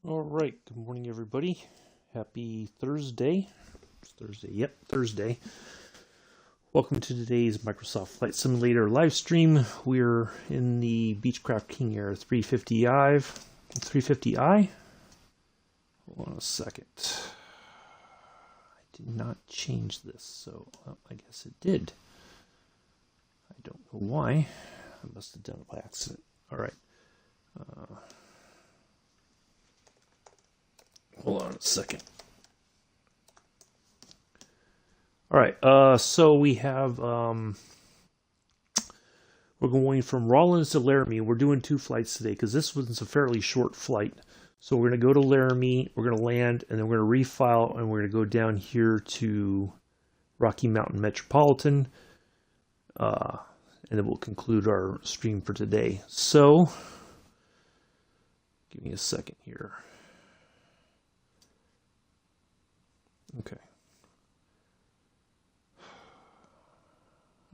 All right, good morning, everybody. Happy Thursday. It's Thursday, yep, Thursday. Welcome to today's Microsoft Flight Simulator live stream. We're in the Beechcraft King Air 350i. Hold on a second. I did not change this, so I guess it did. I don't know why. I must have done it by accident. All right. Hold on a second. All right, so we have, we're going from Rawlins to Laramie. We're doing 2 flights today because this was a fairly short flight. So we're going to go to Laramie, we're going to land, and then we're going to refile, and we're going to go down here to Rocky Mountain Metropolitan. And then we'll conclude our stream for today. So, give me a second here. Okay.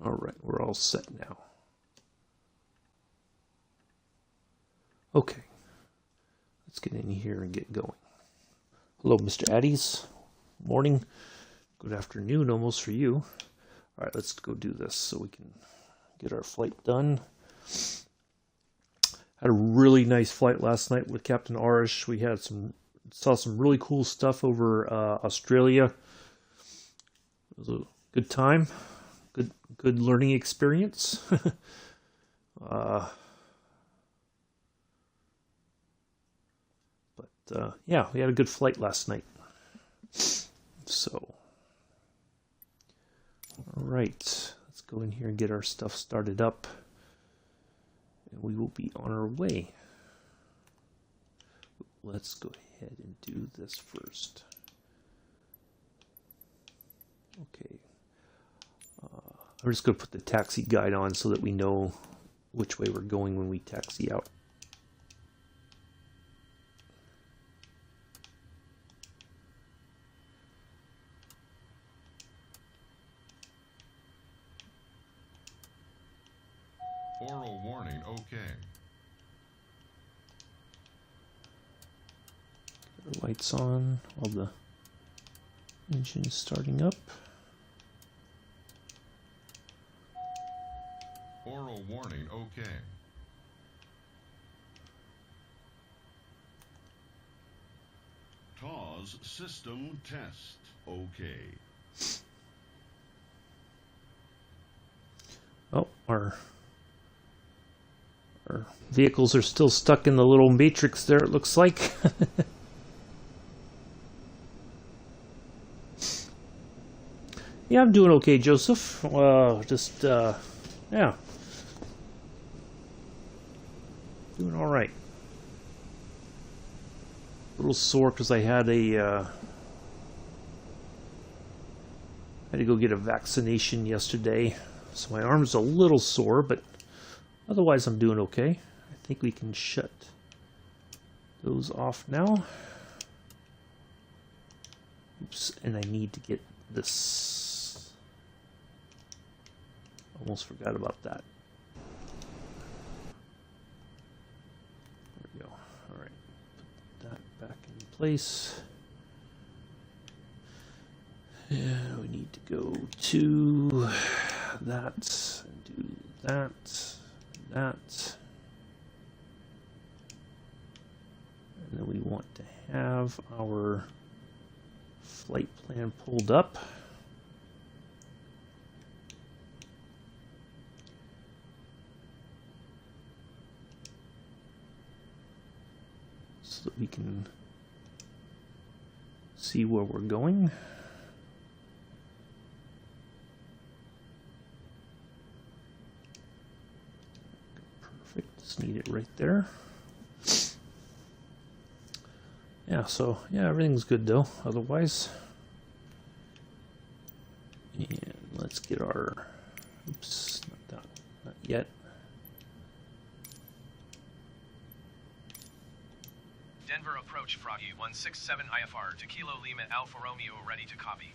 All right, we're all set now. Okay. Let's get in here and get going. Hello, Mr. Addies. Morning. Good afternoon, almost for you. All right, let's go do this so we can get our flight done. Had a really nice flight last night with Captain Arish. We had saw some really cool stuff over Australia. It was a good time, good learning experience. Yeah, we had a good flight last night. So, all right, let's go in here and get our stuff started up, and we will be on our way. Let's go ahead and do this first. Okay. I'm just going to put the taxi guide on so that we know which way we're going when we taxi out. Oral warning, okay. Get our lights on while the engine's starting up. Oral warning, okay. TAWS system test, okay. Oh, our vehicles are still stuck in the little matrix there, it looks like. Yeah, I'm doing okay, Joseph. Yeah. Doing all right. A little sore because I had to go get a vaccination yesterday, so my arm's a little sore, but otherwise I'm doing okay. I think we can shut those off now. Oops, and I need to get this. Almost forgot about that. There we go. All right, put that back in place. And we need to go to that and do that, that. And then we want to have our flight plan pulled up. So that we can see where we're going. Perfect, just need it right there. Yeah, so yeah, everything's good though, otherwise. And let's get our, oops, not that, not yet. Denver approach Froggy 167 IFR to Kilo Lima Alfa Romeo ready to copy.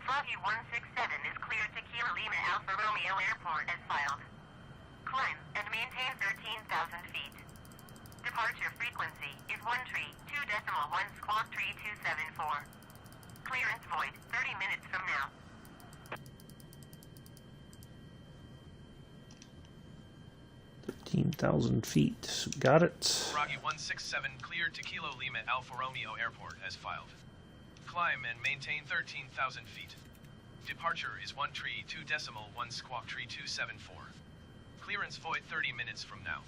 Froggy 167 is cleared to Kilo Lima Alfa Romeo Airport as filed. Climb and maintain 13,000 feet. Departure frequency is 132.1 squawk 3274. Clearance void 30 minutes from now. 13,000 feet. Got it. Froggy 167 cleared to Kilo Lima Alfa Romeo Airport as filed. Climb and maintain 13,000 feet. Departure is 132.1 squawk 3274. Clearance void 30 minutes from now.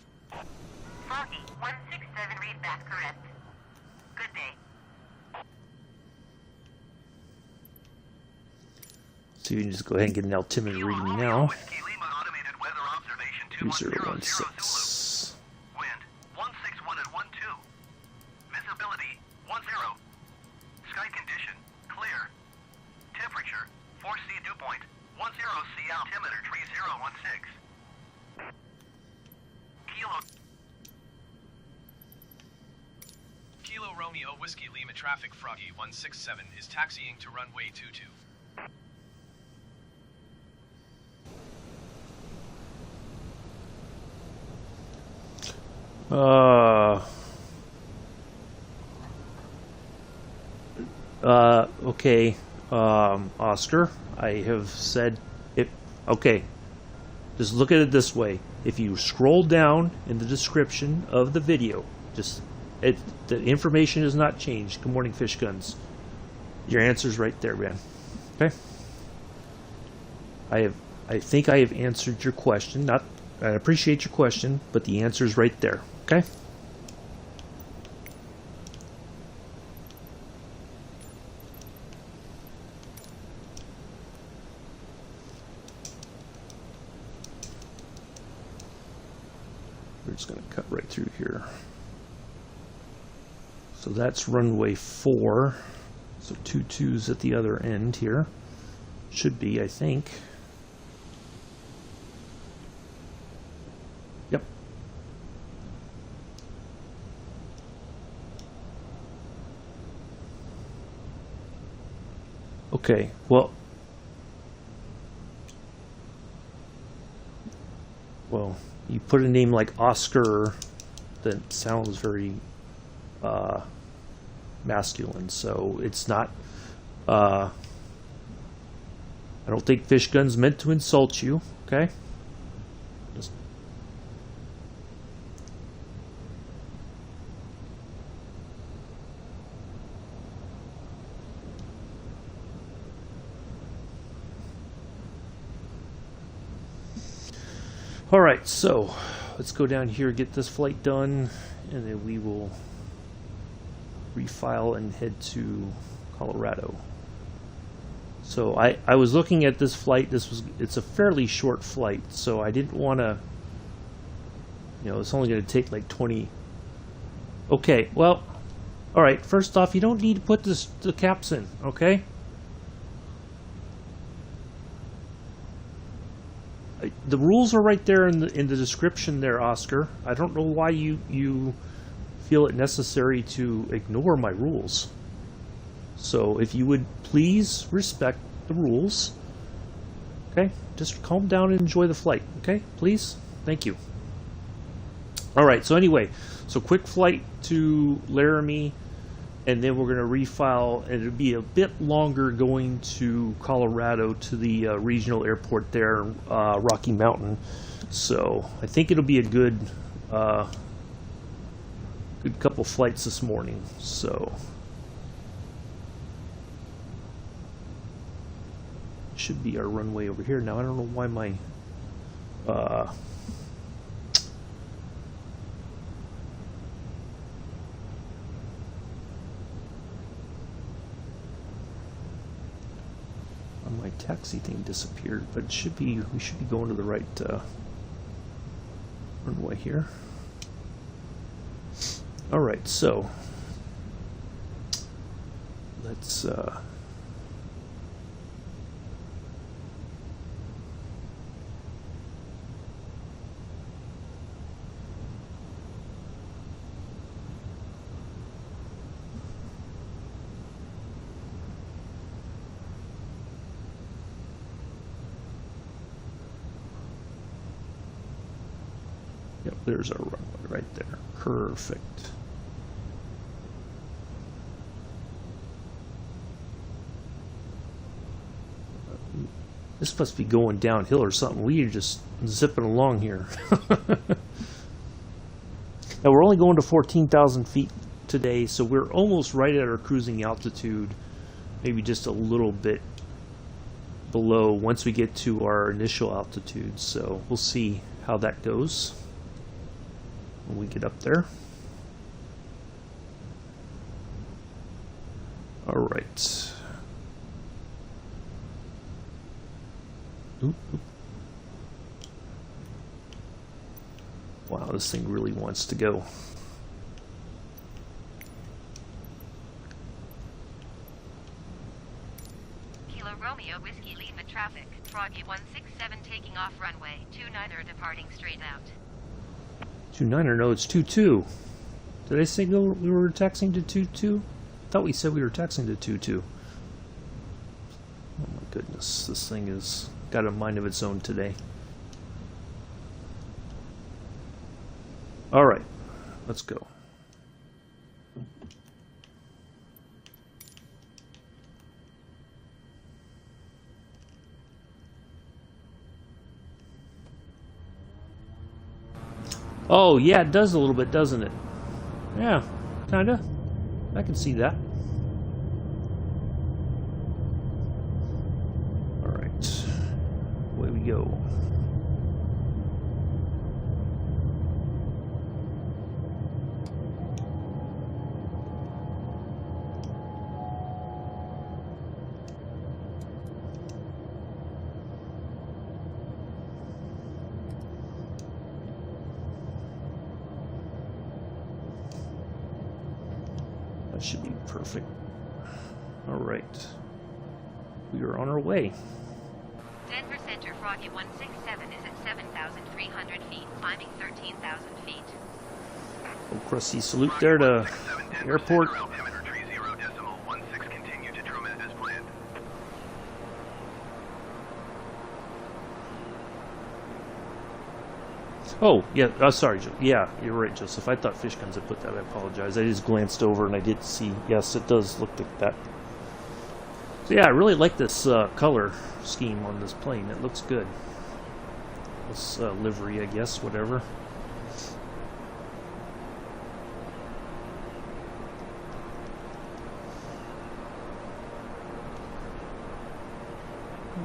Froggy 167 read back correct. Good day. So you can just go ahead and get an altimeter reading now. Whiskey Lima automated weather observation 2016. Wind 161 at 12. Visibility 10. Sky condition clear. Temperature 4C dew point 10 C altimeter 3016. Kilo Romeo Whiskey Lima traffic Froggy 167 is taxiing to runway 22. Okay, Oscar, I have said it. Okay, just look at it this way. If you scroll down in the description of the video, the information has not changed. Good morning, Fish Guns. Your answer's right there, man. Okay. I think I have answered your question. I appreciate your question, but the answer's right there. Okay. We're just going to cut right through here. So that's runway 4. So 22's at the other end here. Should be, I think. Yep. Okay, well, you put a name like Oscar that sounds very masculine, so it's not. I don't think Fish Gun's meant to insult you. Okay. Just all right, so let's go down here, get this flight done, and then we will refile and head to Colorado. So I was looking at this flight. It's a fairly short flight, so I didn't want to, it's only going to take like 20. Okay, well, all right, first off, you don't need to put the caps in, okay? The rules are right there in the description there, Oscar. I don't know why you feel it necessary to ignore my rules. So if you would please respect the rules. Okay? Just calm down and enjoy the flight. Okay? Please? Thank you. Alright, so anyway, quick flight to Laramie, and then we're going to refile, and it'll be a bit longer going to Colorado to the regional airport there, Rocky Mountain. So I think it'll be a good couple flights this morning. So should be our runway over here. Now I don't know why my my taxi thing disappeared, but we should be going to the right runway here. All right, so let's yep, there's our runway right there. Perfect. This must be going downhill or something. We are just zipping along here. Now we're only going to 14,000 feet today, so we're almost right at our cruising altitude, maybe just a little bit below once we get to our initial altitude. So we'll see how that goes when we get up there. All right. Oop, oop. Wow, this thing really wants to go. Kilo Romeo Whiskey Lima traffic. Froggy 167 taking off runway. 29er departing straight out. 29er, no, it's 22. Did I say we were taxiing to 22? I thought we said we were taxiing to 22. Oh my goodness, this thing has got a mind of its own today. All right, let's go. Oh, yeah, it does a little bit, doesn't it? Yeah, kinda. I can see that. All right, away we go. Should be perfect. All right, we are on our way. Denver Center Froggy 167 is at 7,300 feet, climbing 13,000 feet. Oh, crusty salute there to airport. Oh, yeah, sorry, yeah, you're right, Joseph. I thought Fish Guns had put that. I apologize. I just glanced over and I did see, yes, it does look like that. So yeah, I really like this color scheme on this plane. It looks good. This livery, I guess, whatever.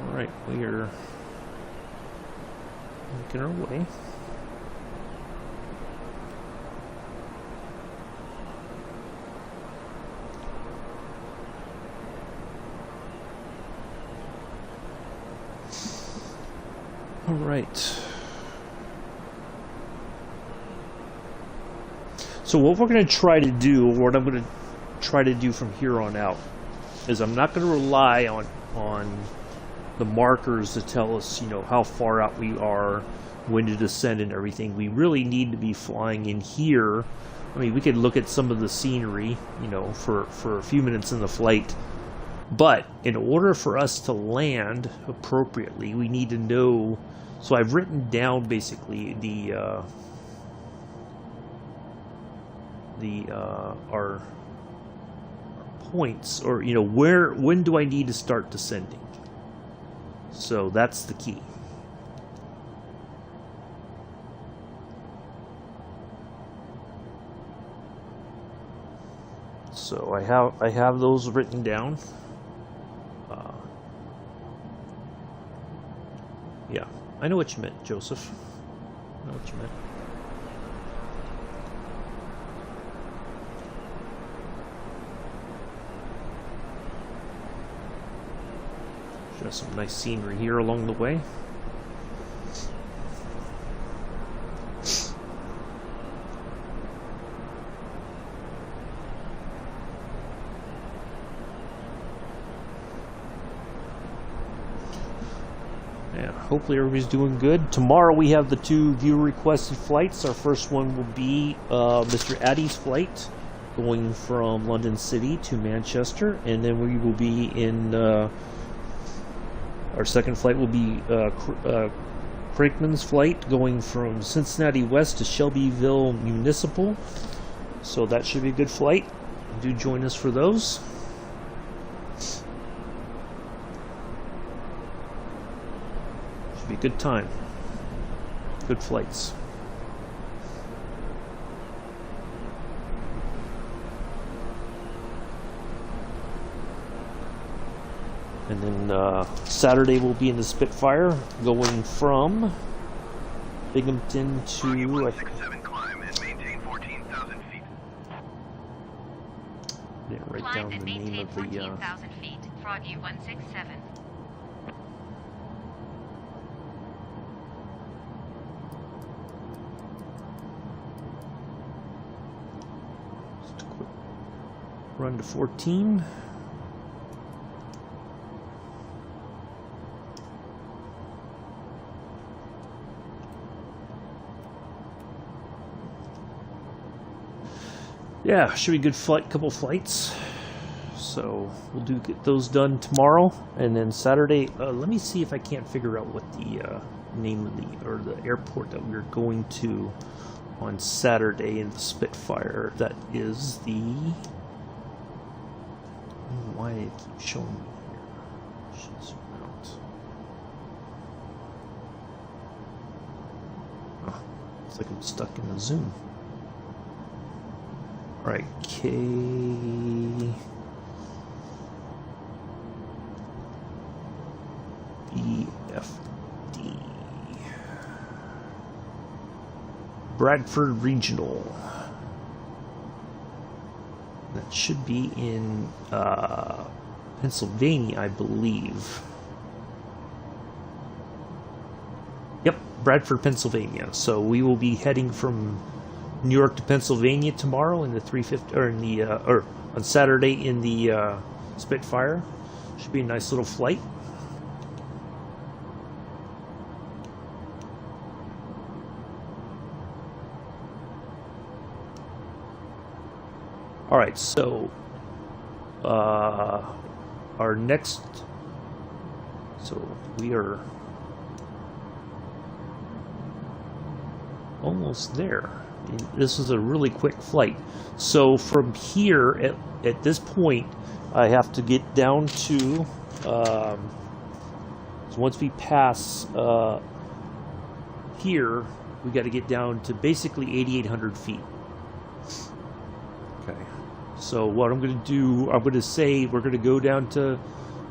Alright, we are making our way. All right. So what we're going to try to do, or what I'm going to try to do from here on out, is I'm not going to rely on the markers to tell us, you know, how far out we are, when to descend and everything. We really need to be flying in here. I mean, we could look at some of the scenery, you know, for a few minutes in the flight. But in order for us to land appropriately, we need to know. So I've written down basically our points, or you know, when do I need to start descending? So that's the key. So I have those written down. Yeah, I know what you meant, Joseph. I know what you meant. Just some nice scenery here along the way. Hopefully everybody's doing good. Tomorrow we have the 2 viewer requested flights. Our first one will be Mr. Addy's flight going from London City to Manchester, and then we will be in our second flight will be brakeman's flight going from Cincinnati West to Shelbyville Municipal. So that should be a good flight. Do join us for those. Should be a good time. Good flights. And then Saturday we'll be in the Spitfire, going from Binghamton to... Froggy 167, climb and maintain 14,000 feet. Didn't write Climb down and the name maintain of the... 14,000 feet. Froggy 167. Just a quick run to 14. Yeah, should be a good flight, couple flights. So we'll get those done tomorrow, and then Saturday. Let me see if I can't figure out what the name of the airport that we're going to on Saturday in the Spitfire. That is the. I don't know why it keeps showing me here. Should zoom out. Oh, it's like I'm stuck in the Zoom. All right, KBFD. Bradford Regional. That should be in Pennsylvania, I believe. Yep, Bradford, Pennsylvania. So we will be heading from New York to Pennsylvania tomorrow in the 350, or in the or on Saturday in the Spitfire. Should be a nice little flight. All right, so our next, so we are almost there. This is a really quick flight. So from here, at this point, I have to get down to, so once we pass here, we got to get down to basically 8,800 feet. Okay. So what I'm going to do, I'm going to say we're going to go down to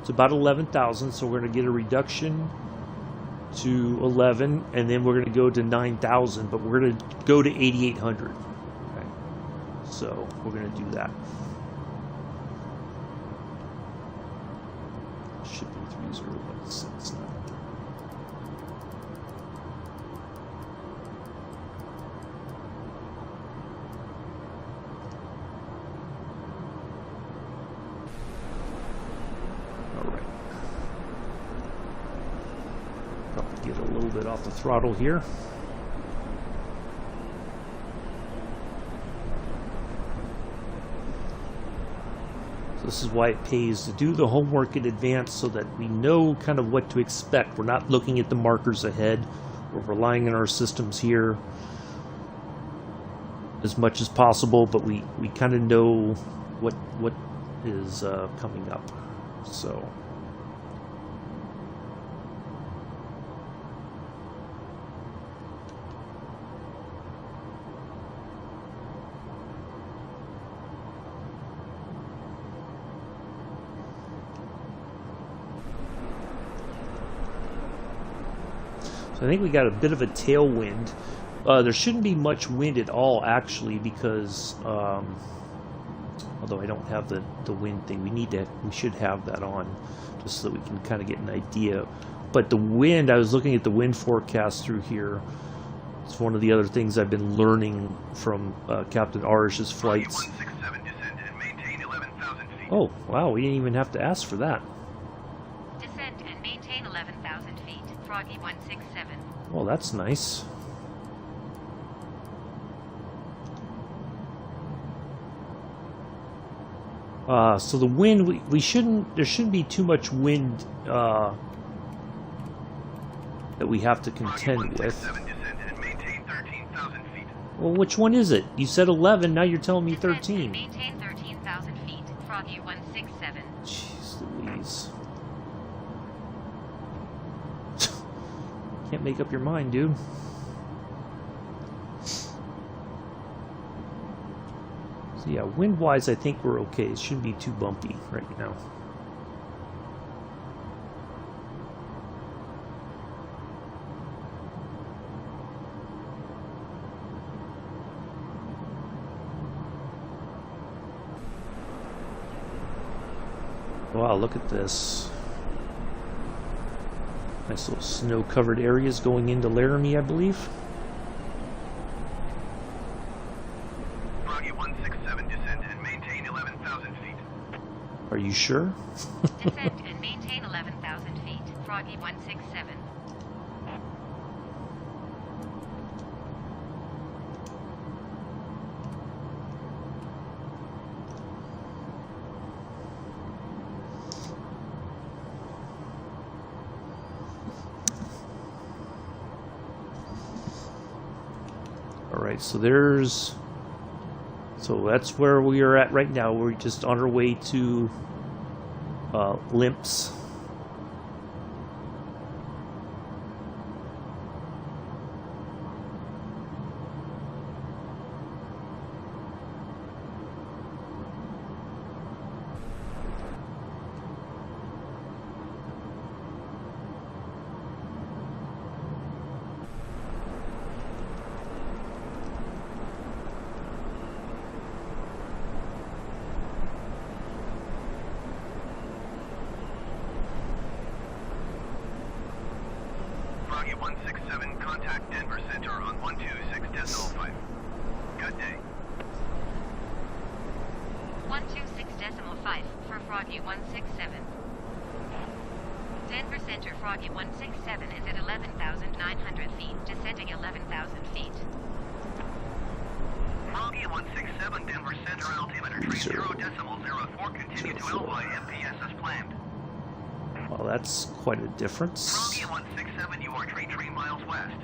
about 11,000. So we're going to get a reduction to 11, and then we're going to go to 9,000, but we're going to go to 8,800. Okay. So we're going to do that. Should be 3016 now. Get a little bit off the throttle here. So this is why it pays to do the homework in advance so that we know kind of what to expect. We're not looking at the markers ahead. We're relying on our systems here as much as possible, but we kind of know what is coming up. So I think we got a bit of a tailwind. There shouldn't be much wind at all, actually, because although I don't have the wind thing, we should have that on just so that we can kind of get an idea. But the wind, I was looking at the wind forecast through here. It's one of the other things I've been learning from Captain Arish's flights. 167, descend and maintain 11,000 feet. Oh, wow, we didn't even have to ask for that. Descend and maintain 11,000 feet. Froggy 167. Well, that's nice. So the wind, there shouldn't be too much wind that that we have to contend with. 167 descend and maintain 13,000 feet. Well, which one is it? You said 11, now you're telling me 13. Maintain 13,000 feet. Froggy 167. Jeez Louise. Can't make up your mind, dude. So yeah, wind-wise, I think we're okay. It shouldn't be too bumpy right now. Wow, look at this. Nice little snow-covered areas going into Laramie, I believe. Froggy 167 descend and maintain 11,000 feet. Are you sure? Descend and maintain 11,000 feet. Froggy 167. Alright, so that's where we are at right now. We're just on our way to Limps. Froggy 167, contact Denver Center on 126.5. Good day. 126.5 for Froggy 167. Denver Center Froggy 167 is at 11,900 feet, descending 11,000 feet. Froggy 167, Denver Center altimeter tree 0.04, continue to LY MPS as planned. Well, that's quite a difference. Froggy 167, you are tree miles west.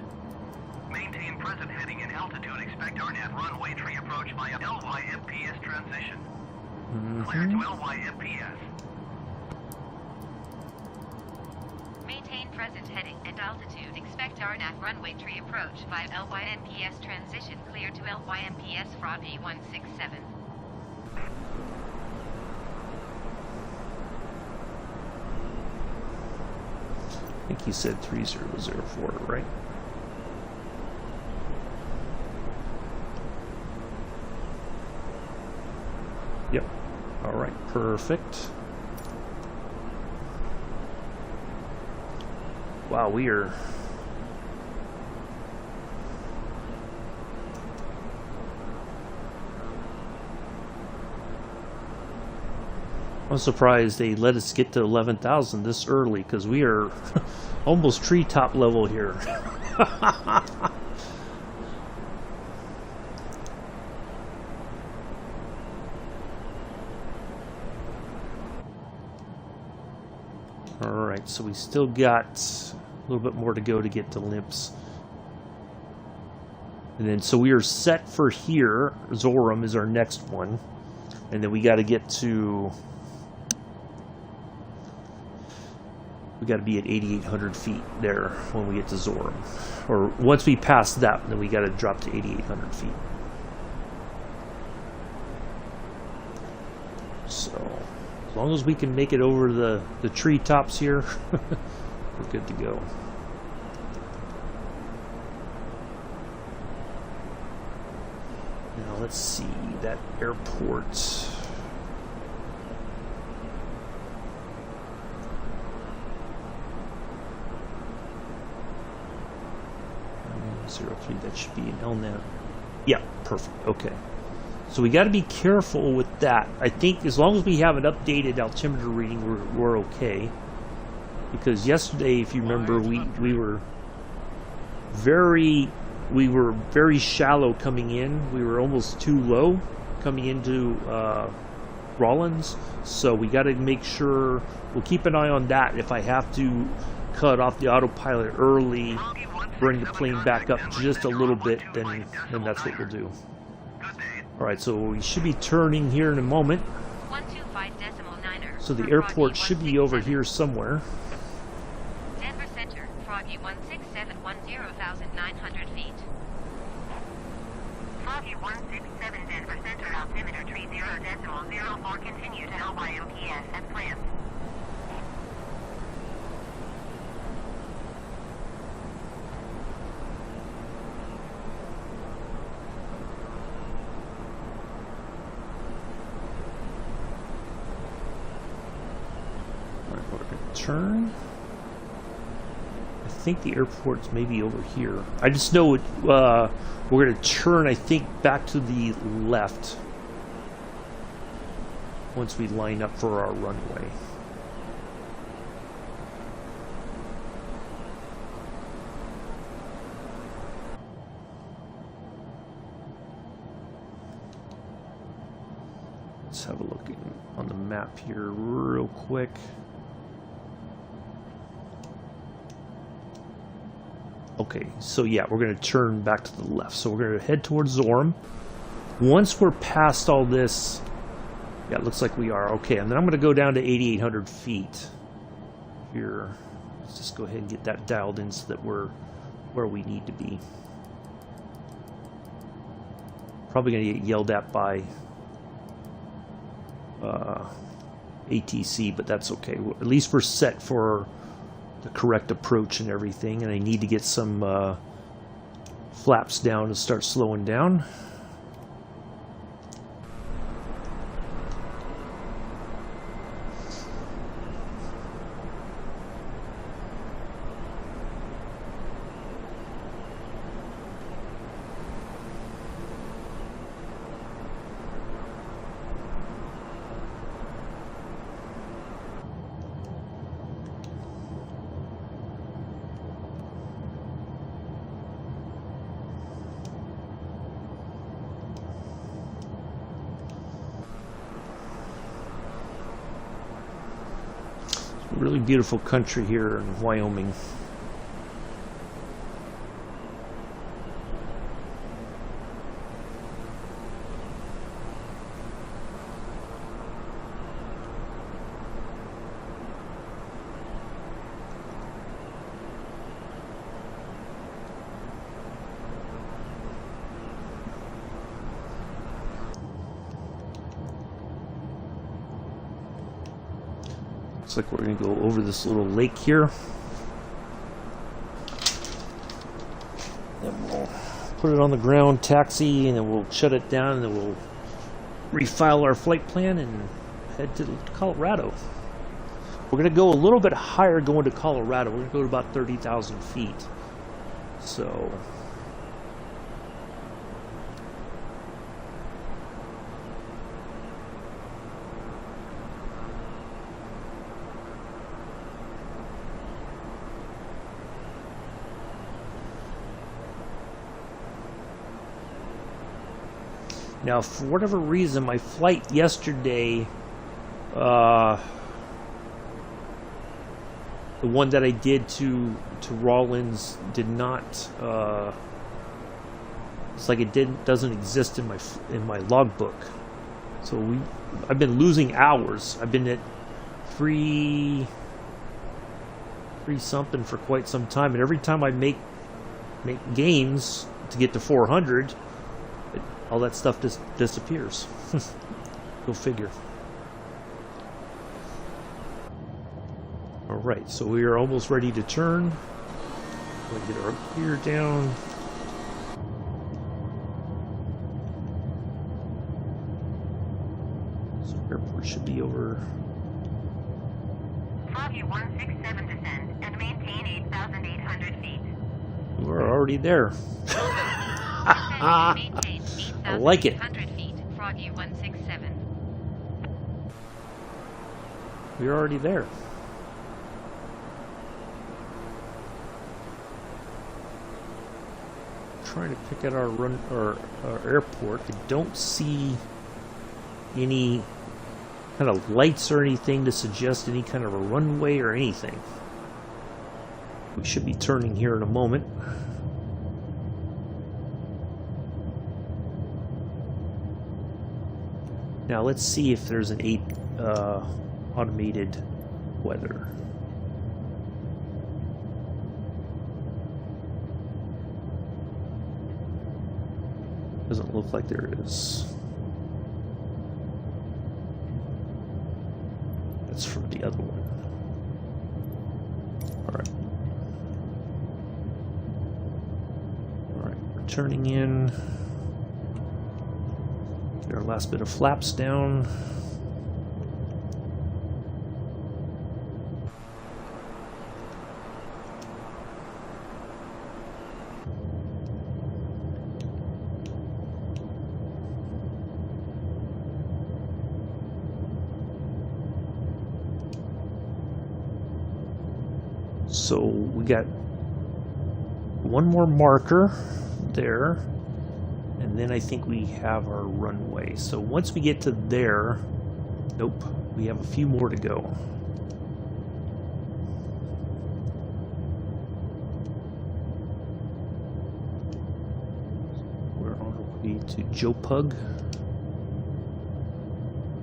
Maintain present heading and altitude, expect RNAV runway tree approach via LY MPS transition. Clear to LY MPS. Maintain present heading and altitude. Expect RNAV runway tree approach via LYMPS transition. Clear to LYMPS Froggy 167. I think he said 3004, right? Yep. All right, perfect. Wow, we are... I'm surprised they let us get to 11,000 this early, because we are almost treetop level here. Alright, so we still got a little bit more to go to get to Limps. And then, so we are set for here. Zoram is our next one. And then we got to get to... We got to be at 8,800 feet there when we get to Zoram. Or once we pass that, then we got to drop to 8,800 feet. So, as long as we can make it over the treetops here, we're good to go. Now let's see, that airport. 03, that should be an LNAV. Yeah, perfect. Okay. So we got to be careful with that. I think as long as we have an updated altimeter reading, we're okay. Because yesterday, if you remember, we were very shallow coming in. We were almost too low coming into Rawlins. So we got to make sure we'll keep an eye on that. If I have to cut off the autopilot early, bring the plane back up just a little bit, then that's what we'll do. Alright, so we should be turning here in a moment. 125.9er. So the airport should be over here somewhere. Denver Center, Froggy 16710,900 feet. Froggy 167 Denver Center, altimeter 30.04, continue to LYMPS as planned. Alright, we're going to turn. I think the airport's maybe over here. I just know it, we're going to turn, I think, back to the left once we line up for our runway. Let's have a look on the map here real quick. Okay, so yeah, we're going to turn back to the left. So we're going to head towards Zoram. Once we're past all this, yeah, it looks like we are. Okay, and then I'm going to go down to 8,800 feet here. Let's just go ahead and get that dialed in so that we're where we need to be. Probably going to get yelled at by ATC, but that's okay. At least we're set for the correct approach and everything, and I need to get some flaps down to start slowing down. Really beautiful country here in Wyoming. Looks like we're going to go over this little lake here. Then we'll put it on the ground, taxi, and then we'll shut it down, and then we'll refile our flight plan and head to Colorado. We're going to go a little bit higher going to Colorado. We're going to go to about 30,000 feet. So now, for whatever reason, my flight yesterday, the one that I did to Rawlins, did not. It's like it doesn't exist in my logbook. So I've been losing hours. I've been at three something for quite some time, and every time I make gains to get to 400. All that stuff just disappears. Go figure. Alright, so we are almost ready to turn. We'll get our gear down. So airport should be over. Froggy 167 descend and maintain 8,800 feet. We're already there. Maintain I like it. 8,800 feet. Froggy 167. We're already there. Trying to pick out our airport. I don't see any kind of lights or anything to suggest any kind of a runway or anything. We should be turning here in a moment. Now let's see if there's an automated weather. Doesn't look like there is. That's from the other one. Alright, we're turning in. Get our last bit of flaps down. So we got one more marker there, and then I think we have our runway. So once we get to there, nope, we have a few more to go. We're on our way to Joe Pug.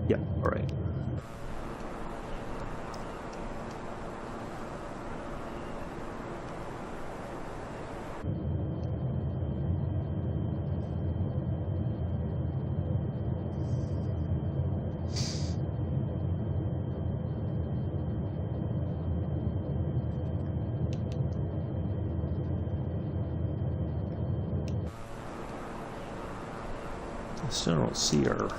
Yeah, all right. I still don't see our...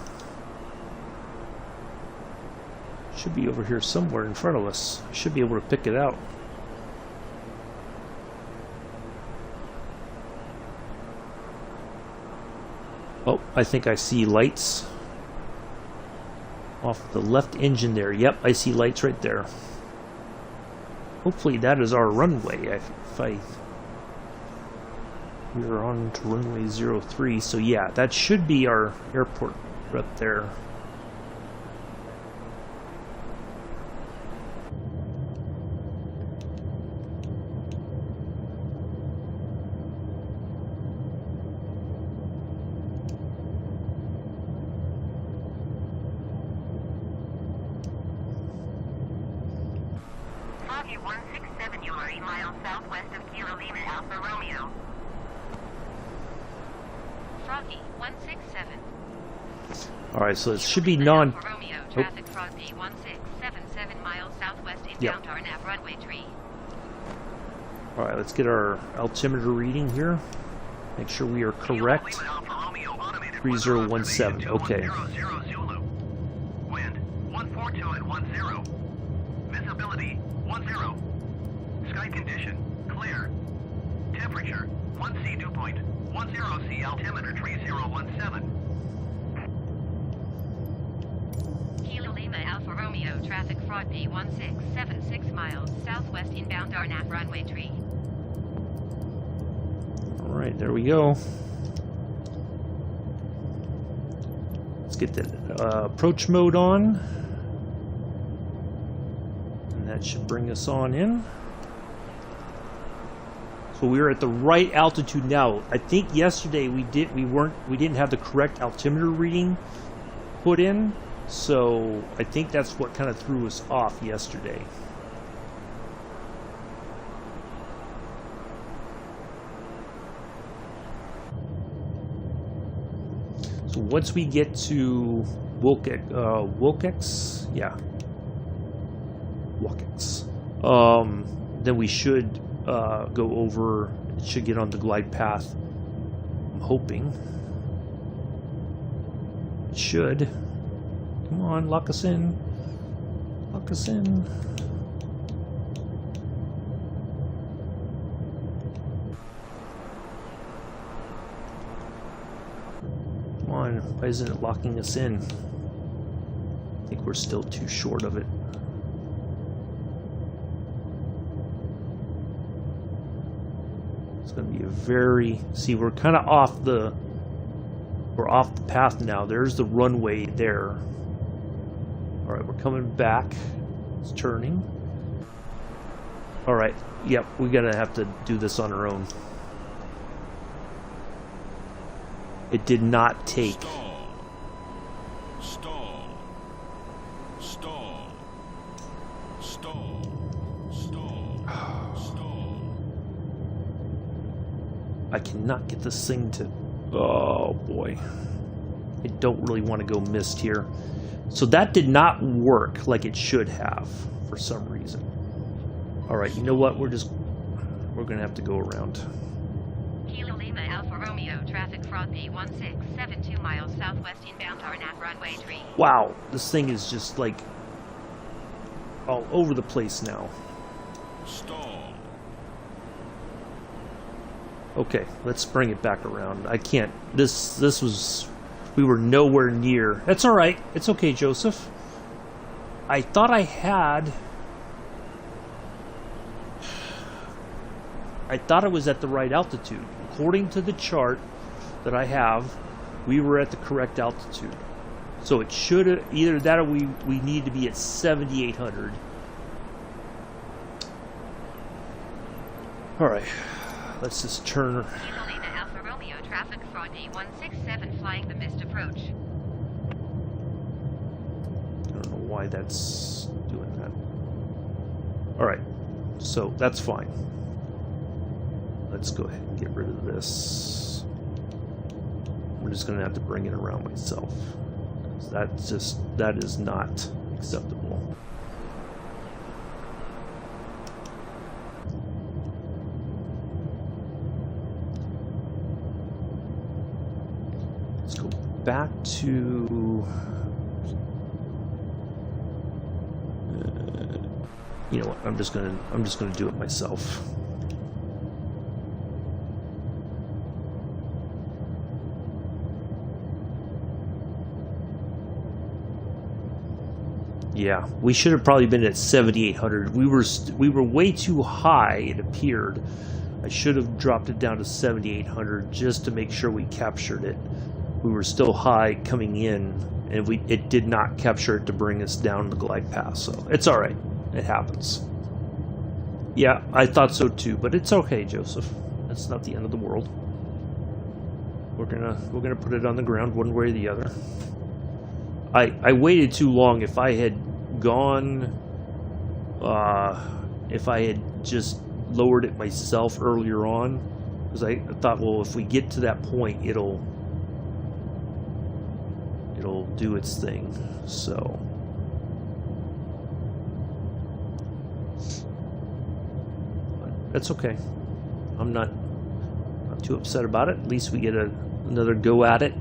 Should be over here somewhere in front of us. I should be able to pick it out. Oh, I think I see lights off the left engine there. Yep, I see lights right there. Hopefully that is our runway. We're on to runway 03, so yeah, that should be our airport right there. Foggy 167, you are 8 miles southwest of Kilo Lima Alpha Romeo. Froggy 167. Alright, so it should be non... Romeo, traffic Froggy 1677 miles southwest inbound RNAV runway tree. Alright, let's get our altimeter reading here. Make sure we are correct. 3017, okay. Wind 142 at 10. Visibility 10. Sky condition clear. Temperature 1C dew point 10C altimeter 3017. Kilo Lima Alpha Romeo, traffic Froggy 1676 miles southwest inbound RNAV runway tree. Alright, there we go. Let's get the approach mode on. And that should bring us on in. So we're at the right altitude now. I think yesterday we didn't have the correct altimeter reading put in. So I think that's what kind of threw us off yesterday. So once we get to Wilkex, then we should go over. It should get on the glide path. I'm hoping it should. Come on, lock us in. Lock us in. Come on, why isn't it locking us in? I think we're still too short of it. It's going to be a very... See, we're kind of off the... We're off the path now. There's the runway there. Alright, we're coming back. It's turning. Alright, yep, we're gonna have to do this on our own. It did not take. Stall. Stall. Stall. Stall. Stall. I cannot get this thing to... Oh, boy. I don't really want to go missed here. So that did not work like it should have for some reason. Alright, you know what? We're going to have to go around. Kilo Lima Alpha Romeo, traffic fraud B1672 miles southwest inbound Arnap runway 3. Wow, this thing is just like all over the place now. Stall. Okay, let's bring it back around. I can't. This was. We were nowhere near. That's all right. It's okay, Joseph. I thought I had. I thought it was at the right altitude. According to the chart that I have, we were at the correct altitude. So it should have, either that or we need to be at 7,800. Alright, let's just turn. Kilo Lima Alpha Romeo, traffic fraud B167 flying the missed approach. I don't know why that's doing that. Alright, so that's fine. Let's go ahead and get rid of this. I'm just going to have to bring it around myself. That is not acceptable. Let's go back to... you know what? I'm just gonna do it myself. Yeah, we should have probably been at 7,800. We were way too high, it appeared. I should have dropped it down to 7,800 just to make sure we captured it. We were still high coming in, and it did not capture it to bring us down the glide path. So it's all right. It happens. Yeah, I thought so too, but it's okay, Joseph. That's not the end of the world. We're gonna put it on the ground one way or the other. I waited too long. If I had gone, if I had just lowered it myself earlier on, because I thought, well, if we get to that point, it'll do its thing. So that's okay. I'm not too upset about it. At least we get another go at it.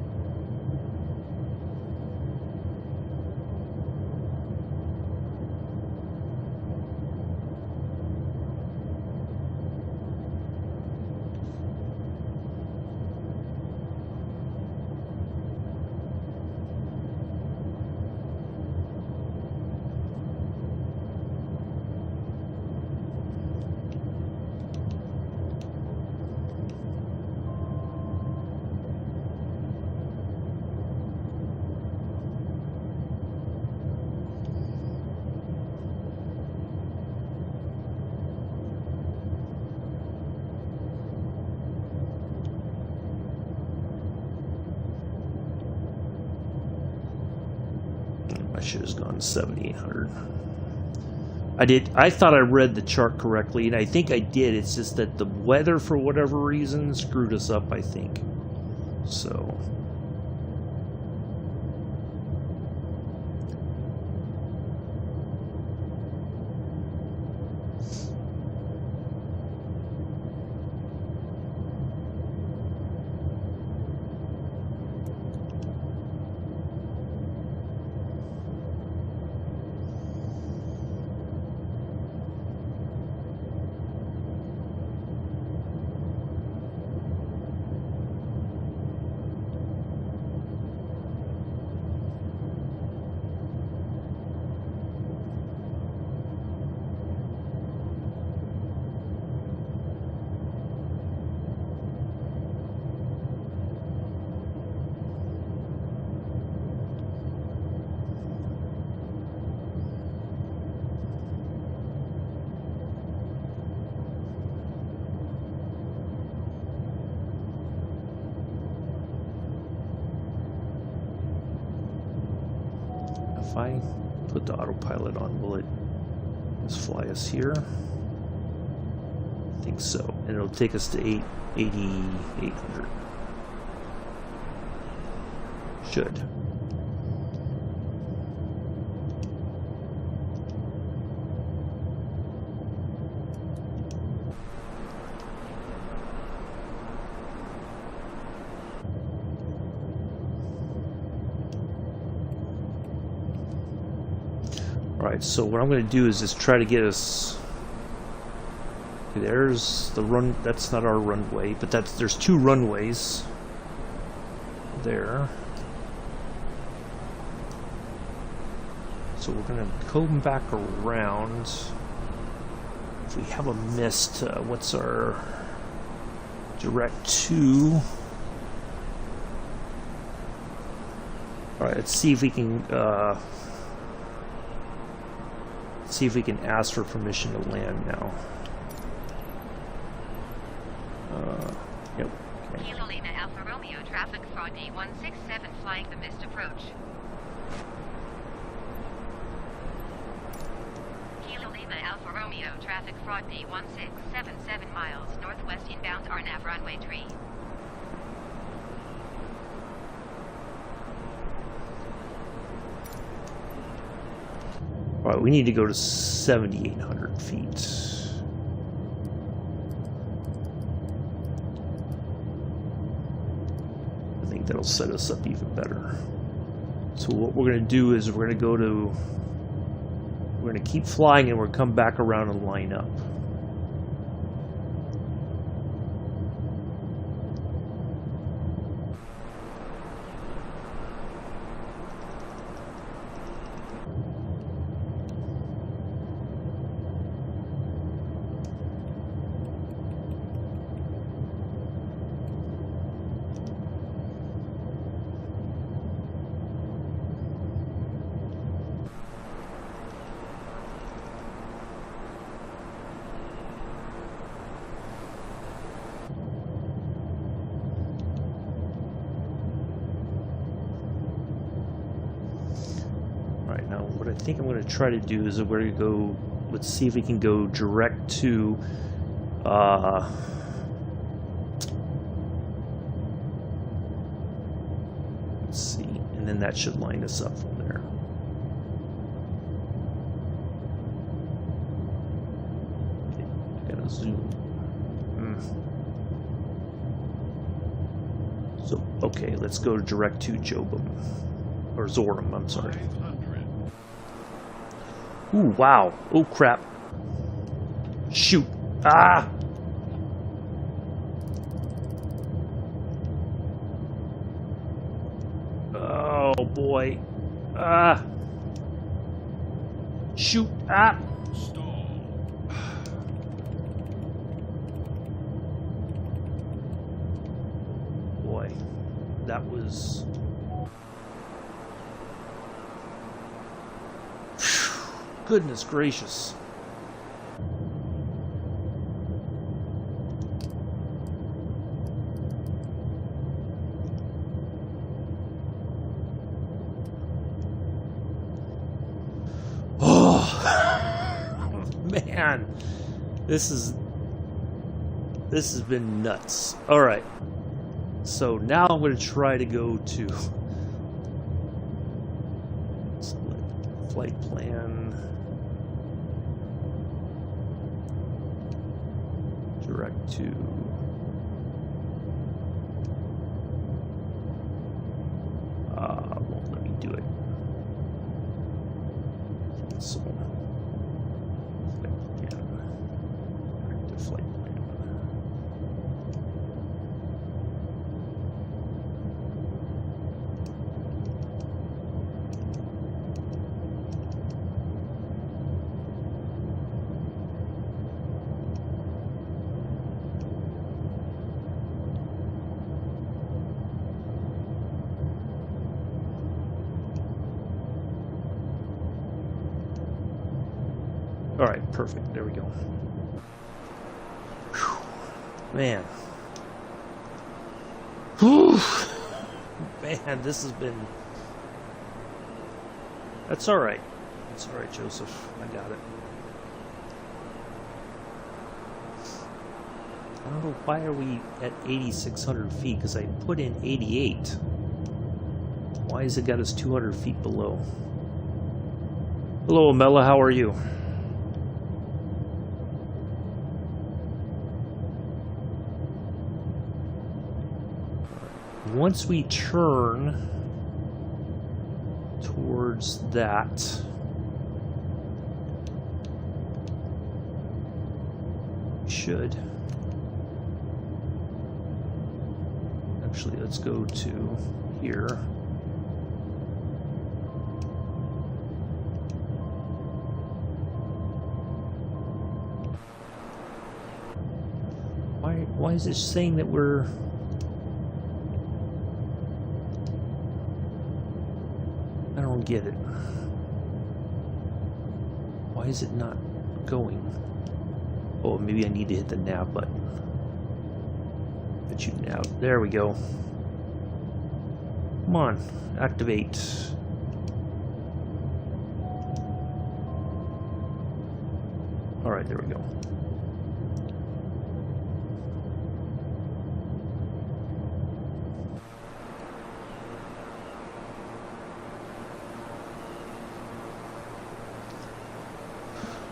I should have gone 7,800. I thought I read the chart correctly, and I think I did. It's just that the weather, for whatever reason, screwed us up, I think. So... If I put the autopilot on, will it just fly us here? I think so. And it'll take us to 8,800. Should. Alright, so what I'm going to do is just try to get us... Okay, there's the run... That's not our runway, but there's two runways there. So we're going to come back around. If we have a missed, what's our direct to? Alright, let's see if we can... see if we can ask for permission to land now. Yep. Okay. Kilo Lima Alpha Romeo traffic fraud D167 flying the missed approach. Kilo Lima Alpha Romeo traffic fraud D1677 7 miles northwest inbound RNAV runway 3. Alright, we need to go to 7,800 feet. I think that'll set us up even better. So what we're going to do is we're going to keep flying and we're going to come back around and line up. Now, what I think I'm going to try to do is we're going to go, let's see if we can go direct to, let's see, and then that should line us up from there. Okay, I gotta zoom. So, okay, let's go direct to Jobim, or Zoram, I'm sorry. 500. Ooh, wow. Oh, crap. Shoot. Ah! Oh, boy. Ah! Shoot. Ah! Stall. Boy. That was... Goodness gracious. Oh man, this has been nuts. All right, so now I'm going to try to go to flight plan. Direct to won't let me do it. So flight plan. Active flight plan. All right, perfect. There we go. Whew. Man. Whew. Man, this has been That's all right. That's all right, Joseph. I got it. I don't know, why are we at 8,600 feet? Because I put in 88. Why has it got us 200 feet below? Hello, Amela. How are you? Once we turn towards that, we should. Actually, let's go to here. Why is it saying that we're... I don't get it. Why is it not going? Oh, maybe I need to hit the nav button. But you nav. There we go. Come on, activate. All right, there we go.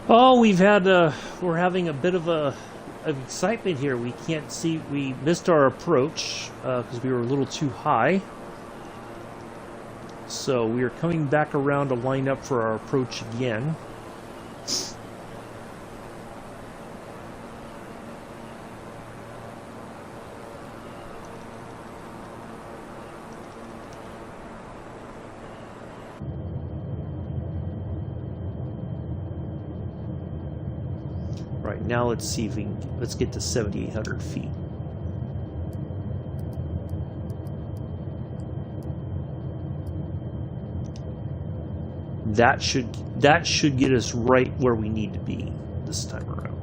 Oh, we're having a bit of excitement here. We can't see, we missed our approach because we were a little too high. So we are coming back around to line up for our approach again. Right, now let's see if we can, let's get to 7,800 feet. That should get us right where we need to be this time around.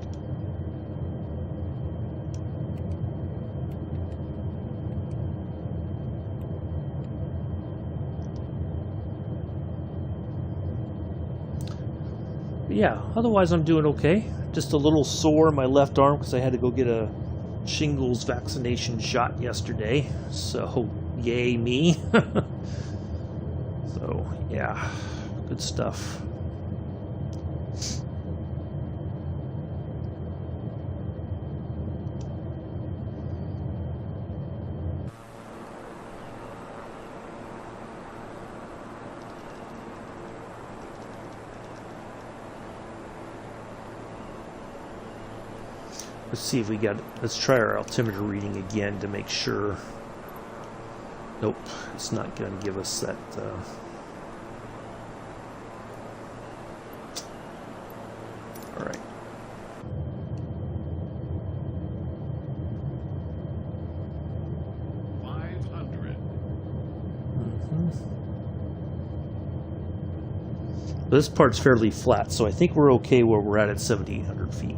But yeah, otherwise I'm doing okay. Just a little sore in my left arm because I had to go get a shingles vaccination shot yesterday. So, yay me. So, yeah, good stuff. Let's see if we got, let's try our altimeter reading again to make sure. Nope, it's not going to give us that. All right. This part's fairly flat, so I think we're okay where we're at 7,800 feet.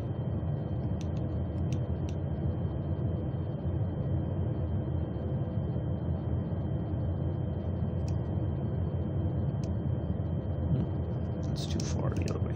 It's too far the other way.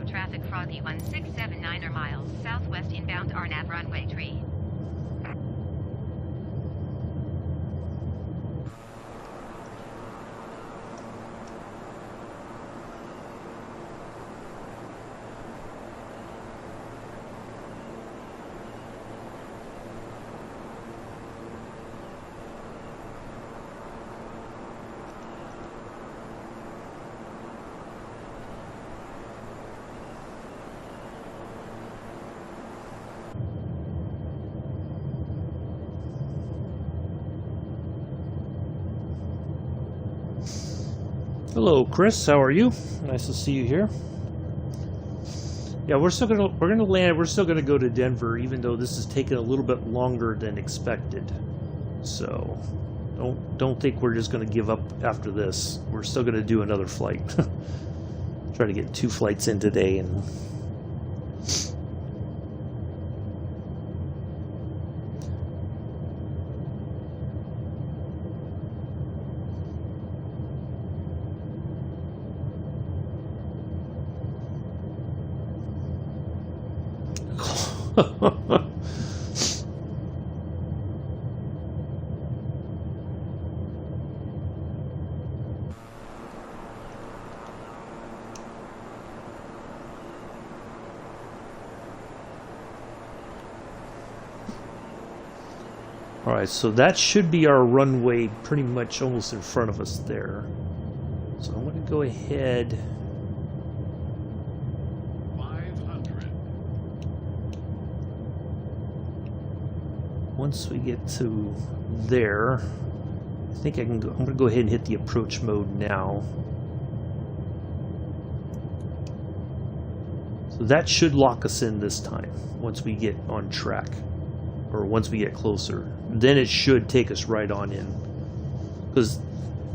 Traffic frothy 1679 miles southwest inbound RNAV runway tree. Hello, Chris. How are you? Nice to see you here. Yeah, we're still gonna land. We're still gonna go to Denver, even though this is taking a little bit longer than expected. So don't think we're just going to give up after this. We're still going to do another flight. Try to get 2 flights in today and Alright, so that should be our runway pretty much almost in front of us there. So I'm going to go ahead. 500. Once we get to there, I think I can go. I'm going to go ahead and hit the approach mode now. So that should lock us in this time once we get on track, or once we get closer. Then it should take us right on in. Because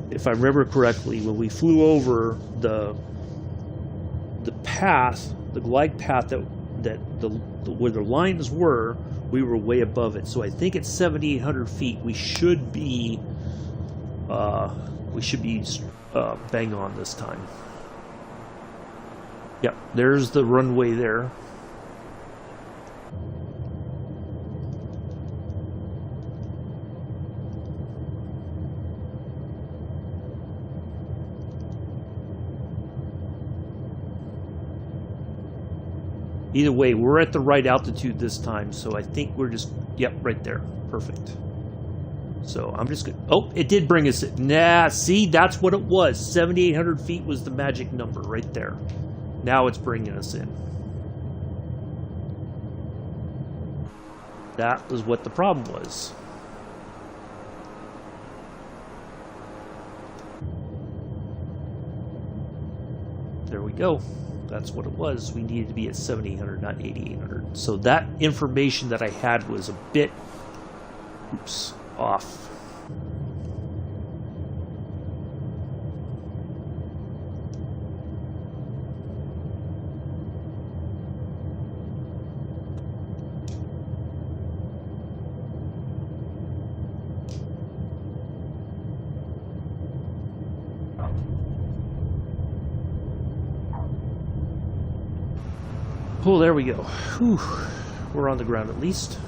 if I remember correctly, when we flew over the path, the glide path where the lines were, we were way above it. So I think at 7,800 feet we should be bang on this time. Yep, there's the runway there. Either way, we're at the right altitude this time, so I think we're just, yep, right there. Perfect. So I'm just going to, oh, it did bring us in. Nah, see, that's what it was. 7,800 feet was the magic number right there. Now it's bringing us in. That was what the problem was. There we go. That's what it was. We needed to be at 7,800, not 8,800. So that information that I had was a bit, oops, off. Oh, there we go. Whew. We're on the ground at least.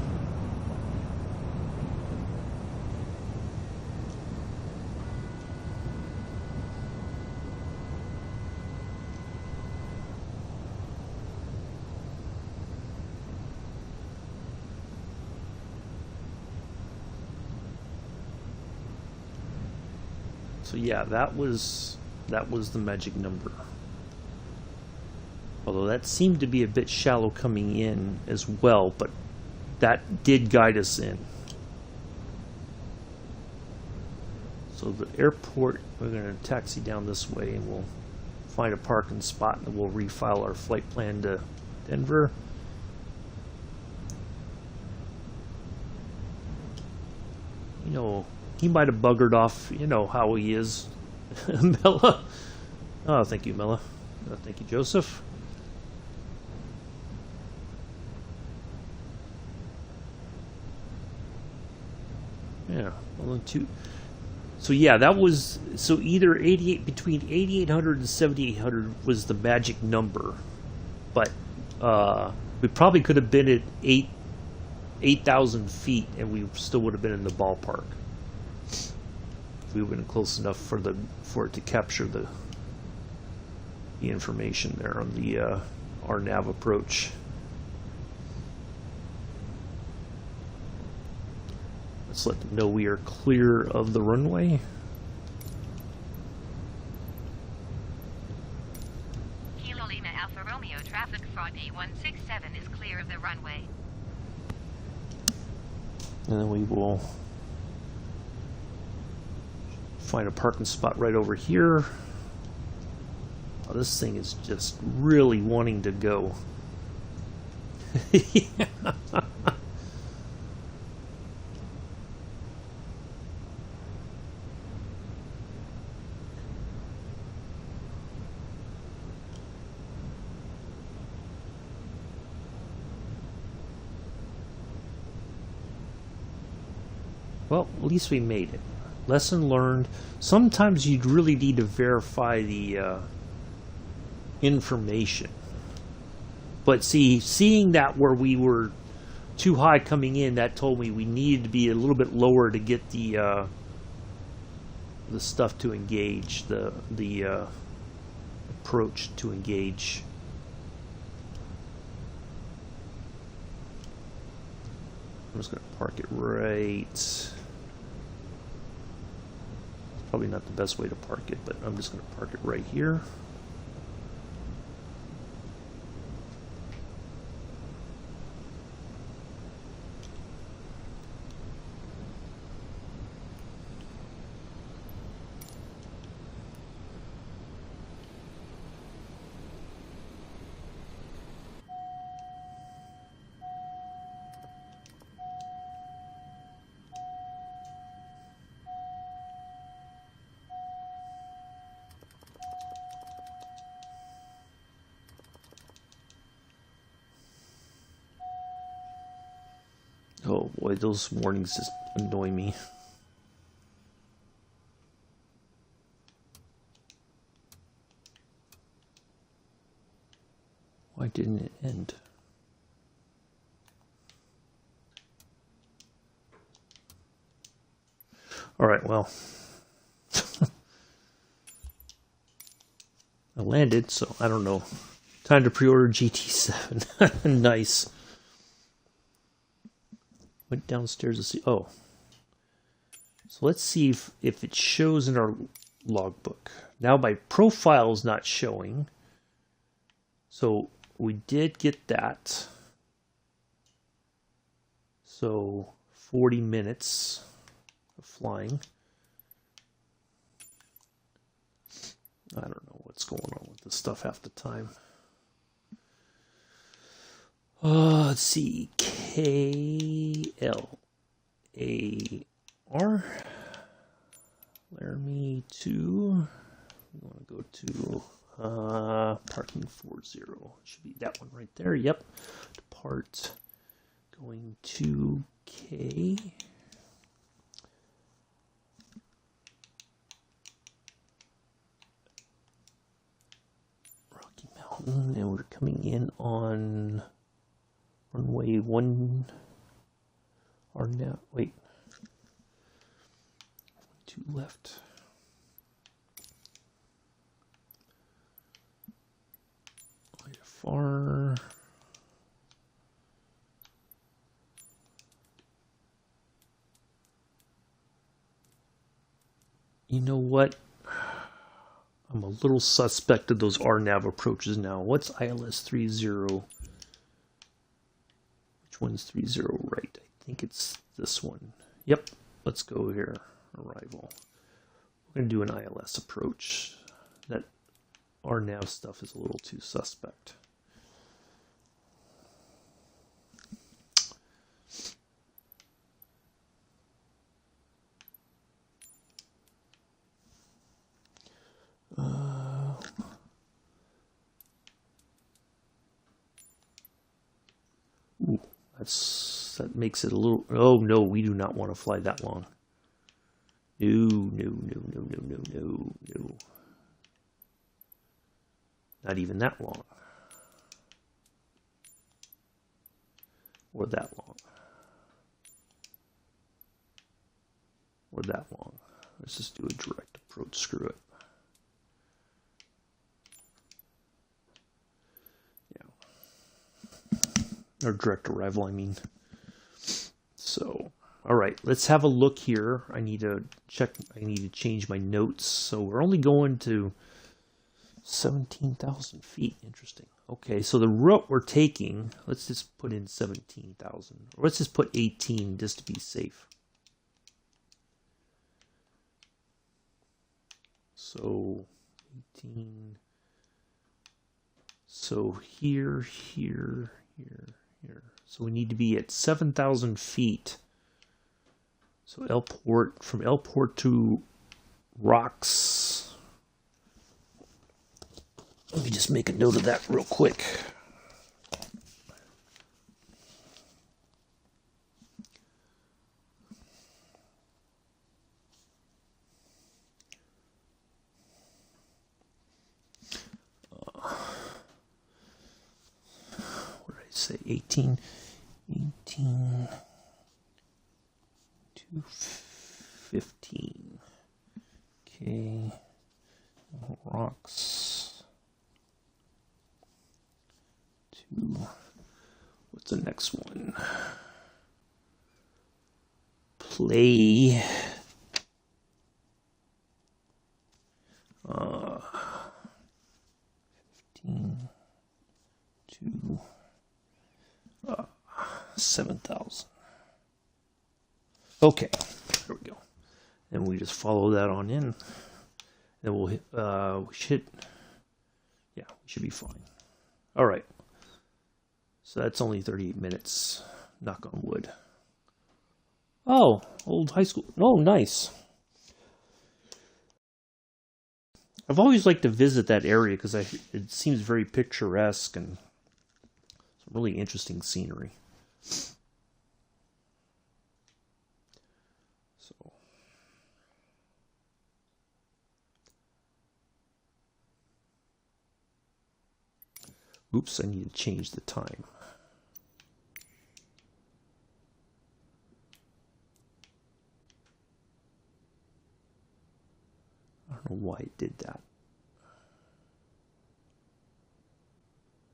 So yeah, that was the magic number. Although that seemed to be a bit shallow coming in as well, but that did guide us in. So the airport, we're going to taxi down this way and we'll find a parking spot and we'll refile our flight plan to Denver. You know, he might have buggered off, you know how he is. Mela. Oh, thank you, Mela. Thank you, Joseph. Yeah, well, so yeah, that was, so either between 8,800 and 7,800 was the magic number, but we probably could have been at 8,000 feet and we still would have been in the ballpark if we would have been close enough for it to capture the information there on the our nav approach. Let's let them know we are clear of the runway. Kilo Lima Alpha Romeo traffic front A167 is clear of the runway. And then we will find a parking spot right over here. Oh, this thing is just really wanting to go. Well, at least we made it. Lesson learned. Sometimes you really need to verify the information. But see, seeing that where we were too high coming in, that told me we needed to be a little bit lower to get the stuff to engage, the approach to engage. I'm just going to park it right. Probably not the best way to park it, but I'm just going to park it right here. Oh boy, those warnings just annoy me. Why didn't it end? All right, well. I landed, so I don't know. Time to pre-order GT7. Nice. Went downstairs to see. Oh. So let's see if it shows in our logbook. Now my profile is not showing. So we did get that. So 40 minutes of flying. I don't know what's going on with this stuff half the time. Let's see. KLAR. Laramie 2. We want to go to parking 40. Should be that one right there. Yep. Depart. Going to K. Rocky Mountain. And we're coming in on runway 1. Or now, wait. 2 left. Far. You know what? I'm a little suspect of those RNAV approaches now. What's ILS 30? Which one's 30 right? I think it's this one. Yep. Let's go here. Arrival. We're going to do an ILS approach. That RNAV stuff is a little too suspect. Ooh, that makes it a little. Oh no, we do not want to fly that long. No. Not even that long. Or that long. Or that long. Let's just do a direct approach. Screw it. Or direct arrival, I mean. So, all right, let's have a look here. I need to check. I need to change my notes. So we're only going to 17,000 feet. Interesting. Okay, so the route we're taking, let's just put in 17,000. Or let's just put 18 just to be safe. So 18. So here. So we need to be at 7,000 feet. So L-port, from L-port to Rocks. Let me just make a note of that real quick. say 18, 18 to 15. Okay, rocks to, what's the next one? Play. 15 to 7,000. Okay, there we go. And we just follow that on in. Then we'll hit, we should be fine. All right. So that's only 38 minutes. Knock on wood. Oh, old high school. Oh, nice. I've always liked to visit that area because it seems very picturesque and some really interesting scenery. So, oops, I need to change the time. I don't know why it did that.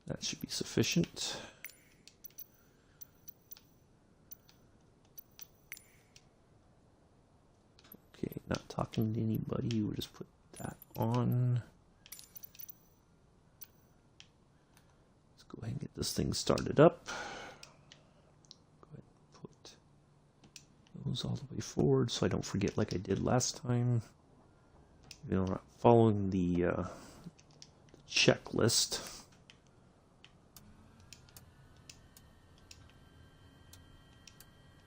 That should be sufficient. Okay, not talking to anybody. We'll just put that on. Let's go ahead and get this thing started up. Go ahead and put those all the way forward so I don't forget like I did last time. You know, not following the checklist.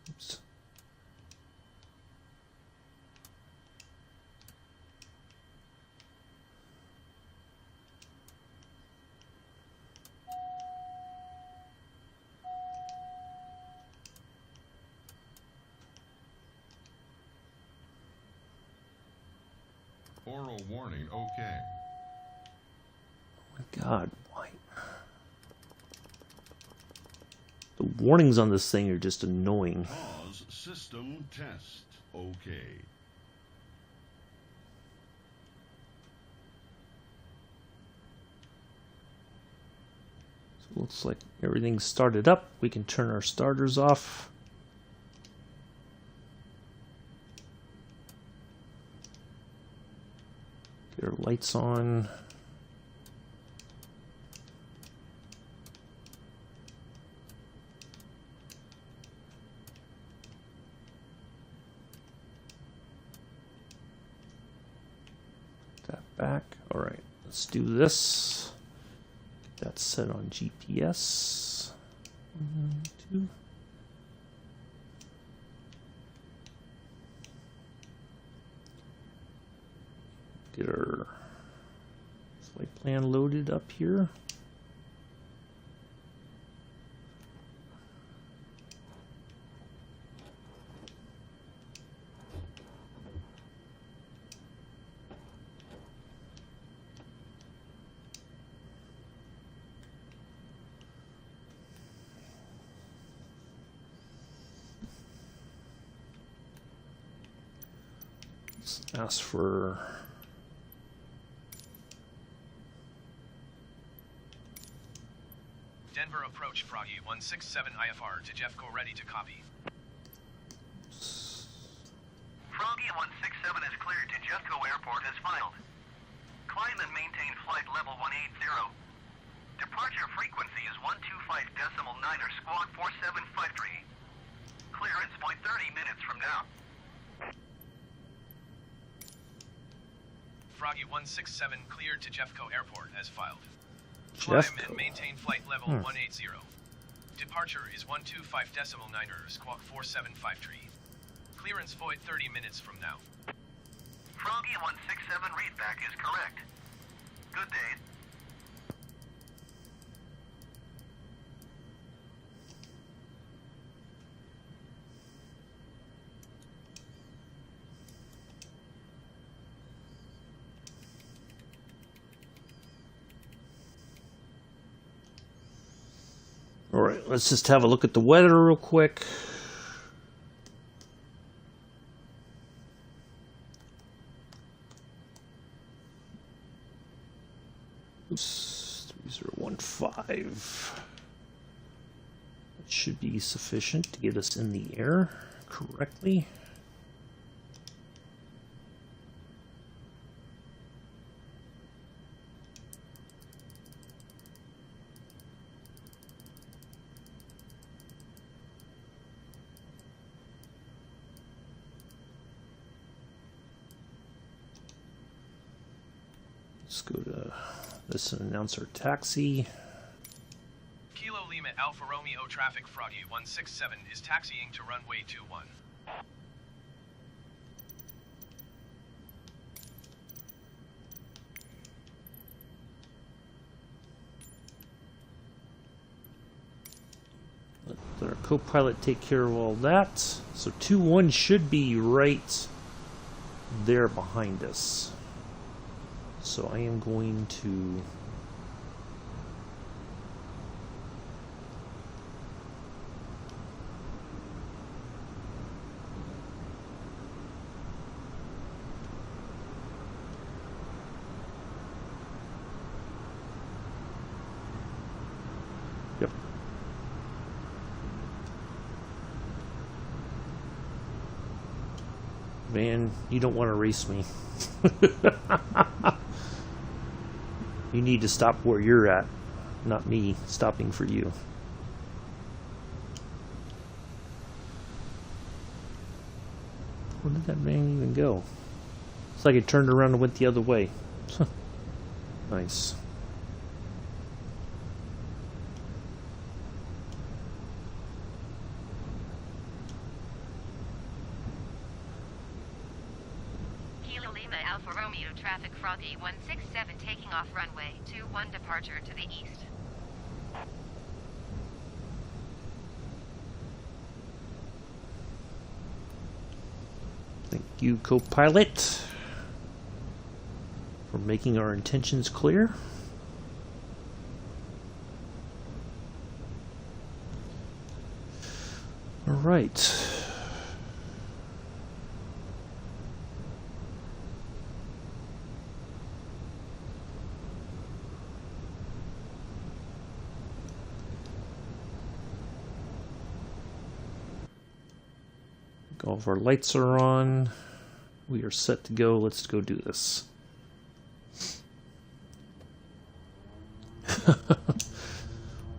Oops. Oral warning, okay. Oh my God, why? The warnings on this thing are just annoying. Pause system test, okay. So it looks like everything's started up. We can turn our starters off. Get our lights on. That back. All right, let's do this. Get that set on GPS. 1, 2. Get our flight plan loaded up here. Let's ask for Denver approach Froggy 167 IFR to Jeffco ready to copy. Froggy 167 is cleared to Jeffco Airport as filed. Climb and maintain flight level 180. Departure frequency is 125.9 or squawk 4753. Clearance point 30 minutes from now. Froggy 167 cleared to Jeffco Airport as filed. Climb and maintain flight level 180. Departure is 125.9 or squawk 4753. Clearance void 30 minutes from now. Froggy 167 readback is correct. Good day. All right, let's just have a look at the weather real quick. Oops, 3015. That should be sufficient to get us in the air correctly. Let's go to this and announce our taxi. Kilo Lima Alfa Romeo traffic Froggy 167 is taxiing to runway 21. Let our co-pilot take care of all that. So 2-1 should be right there behind us. So I am going to Yep. Man, you don't want to race me. You need to stop where you're at, not me stopping for you. Where did that man even go? It's like it turned around and went the other way. Nice. Kilo Lima Alfa Romeo traffic Froggy 167 taking off runway 21 departure to the east. Thank you, co-pilot, for making our intentions clear. All right. All of our lights are on. We are set to go. Let's go do this.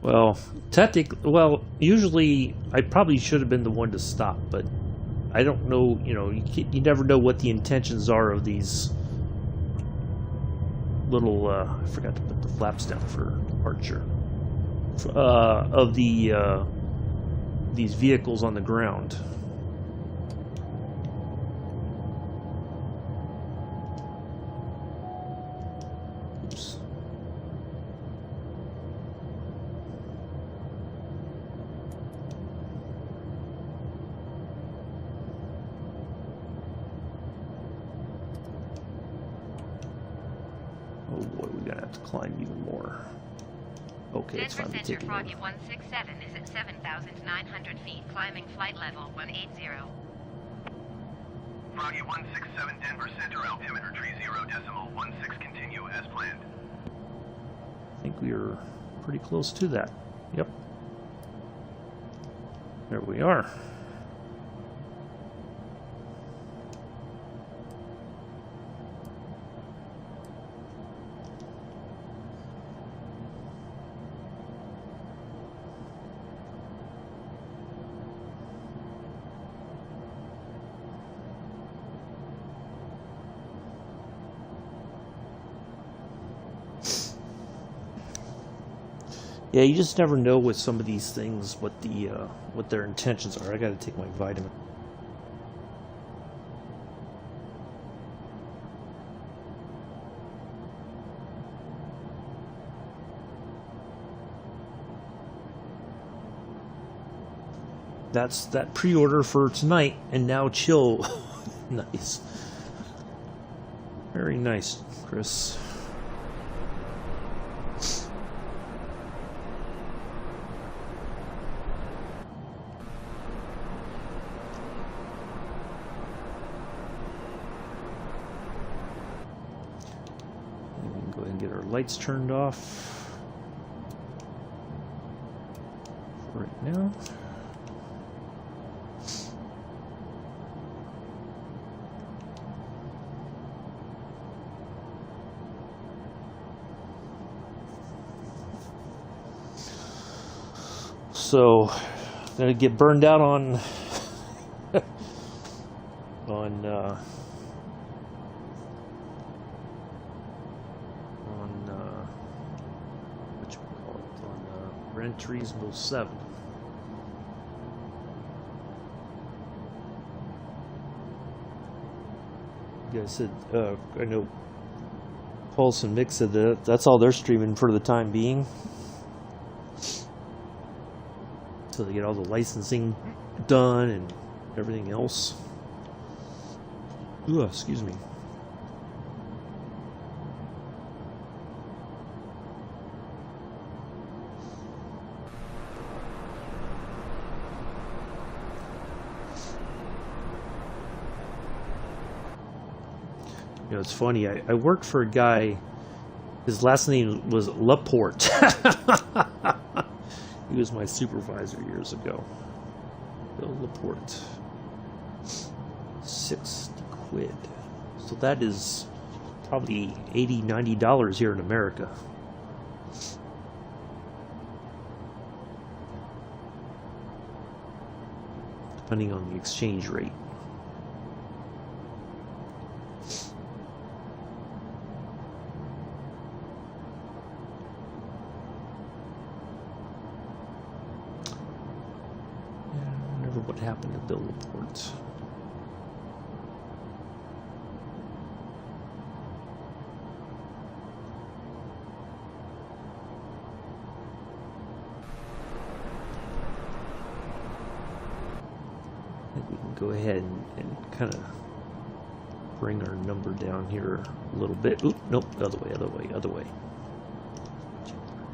Well, usually I probably should have been the one to stop, but I don't know, you never know what the intentions are of these little, I forgot to put the flaps down for departure, of these vehicles on the ground. Oh boy, we're gonna have to climb even more. Okay, it's finally Center taking Froggy off. 167 is at 7,900 feet, climbing flight level 180. Froggy 167 Denver Center altimeter tree 0.16 continue as planned. I think we are pretty close to that. Yep. There we are. Yeah, you just never know with some of these things what their intentions are. I got to take my vitamin. That's that pre-order for tonight, and now chill. Nice. Very nice, Chris. lights turned off for right now. So, gonna get burned out on what you call it, on Gran Turismo 7. You guys said, I know Pulse and Mix said that that's all they're streaming for the time being. So they get all the licensing done and everything else. Ooh, excuse me. You know, it's funny. I worked for a guy. His last name was Laporte. He was my supervisor years ago. Bill Laporte. 60 quid. So that is probably $80, $90 here in America. Depending on the exchange rate. What happened to Bill Laporte? I think we can go ahead and kind of bring our number down here a little bit. Oop, nope, other way.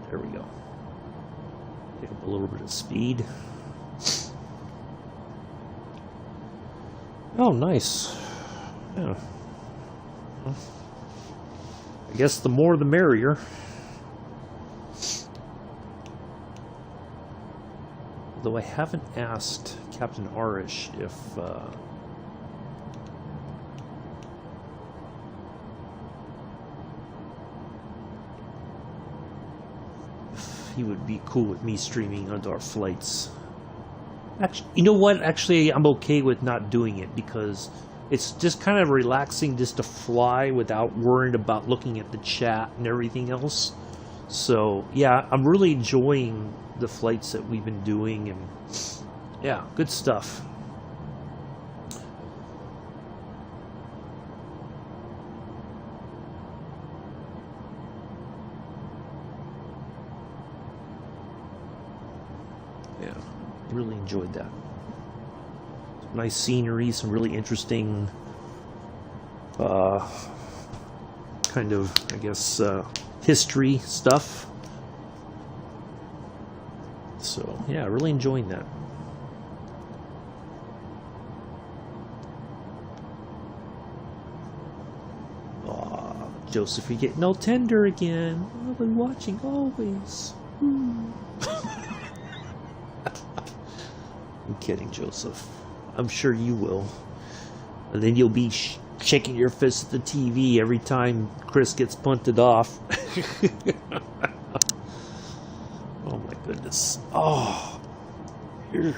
There we go. Pick up a little bit of speed. Oh, nice. Yeah. Well, I guess the more the merrier. Though I haven't asked Captain Arish if he would be cool with me streaming onto our flights. Actually, you know what? Actually, I'm okay with not doing it because it's just kind of relaxing just to fly without worrying about looking at the chat and everything else. So, yeah, I'm really enjoying the flights that we've been doing, and yeah, good stuff. Yeah, really enjoyed that. Nice scenery, some really interesting kind of, I guess, history stuff. So, yeah, really enjoying that. Aw, Joseph, you're getting all tender again. I'll be watching always. I'm kidding, Joseph. I'm sure you will. And then you'll be shaking your fist at the TV every time Chris gets punted off. Oh my goodness. Oh, my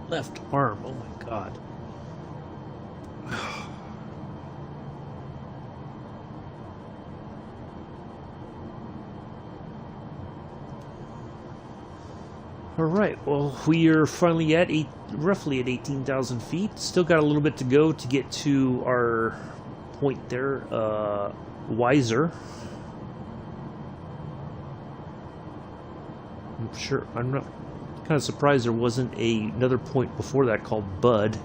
left arm. Oh my God. All right, well, we are finally at roughly at 18,000 feet. Still got a little bit to go to get to our point there, Wiser. I'm not kind of surprised there wasn't another point before that called Bud.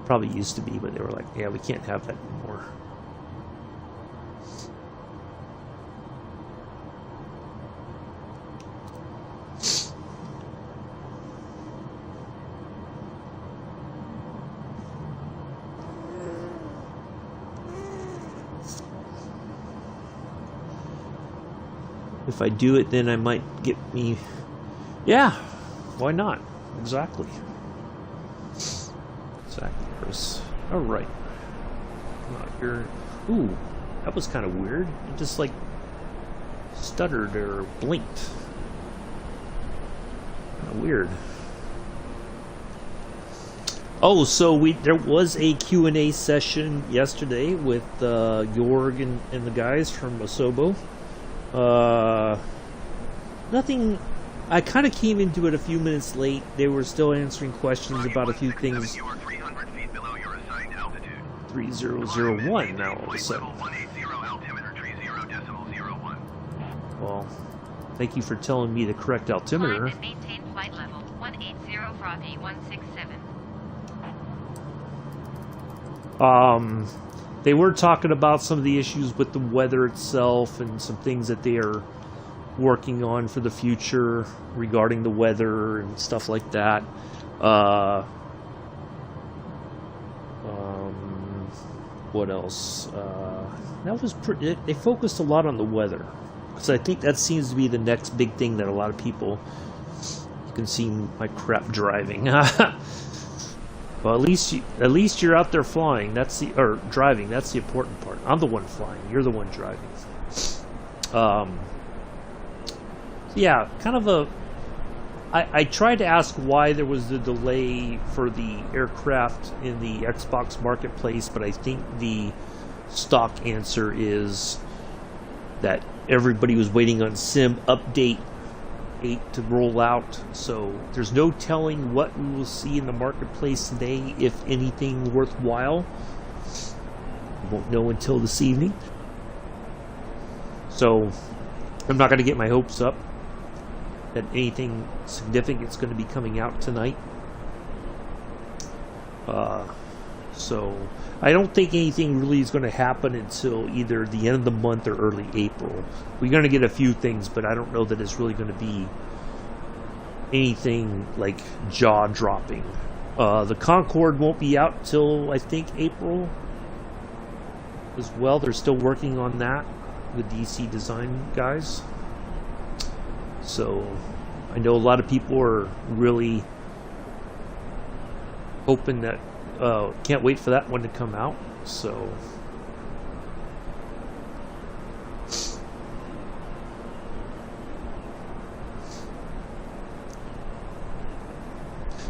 Probably used to be, but they were like, yeah, we can't have that anymore. If I do it, then I might get me... Yeah, why not? Exactly. Exactly, Chris. Alright. Come out here. Ooh, that was kind of weird. It just, like, stuttered or blinked. Kind of weird. Oh, so there was a Q&A session yesterday with Jorg and the guys from Osobo. Nothing. I kind of came into it a few minutes late. They were still answering questions about a few things. You are 300 feet below your assigned altitude. 3001 now all of a Flight sudden. level 180, altimeter tree 0.01. Well, thank you for telling me the correct Climb altimeter. and maintain flight level 180 Froggy 167. They were talking about some of the issues with the weather itself and some things that they are working on for the future regarding the weather and stuff like that. What else? That was they focused a lot on the weather, because I think that seems to be the next big thing that a lot of people. You can see my crap driving. Well, at least you're out there flying. Or driving. That's the important part. I'm the one flying. You're the one driving. Yeah, kind of a. I tried to ask why there was the delay for the aircraft in the Xbox marketplace, but I think the stock answer is that everybody was waiting on Sim Update 8 to roll out, so there's no telling what we will see in the marketplace today, if anything worthwhile. Won't know until this evening, so I'm not going to get my hopes up that anything significant is going to be coming out tonight. So I don't think anything really is going to happen until either the end of the month or early April. We're going to get a few things, but I don't know that it's really going to be anything like jaw-dropping. The Concorde won't be out till I think April as well. They're still working on that, the DC Design guys. So I know a lot of people are really hoping that can't wait for that one to come out. So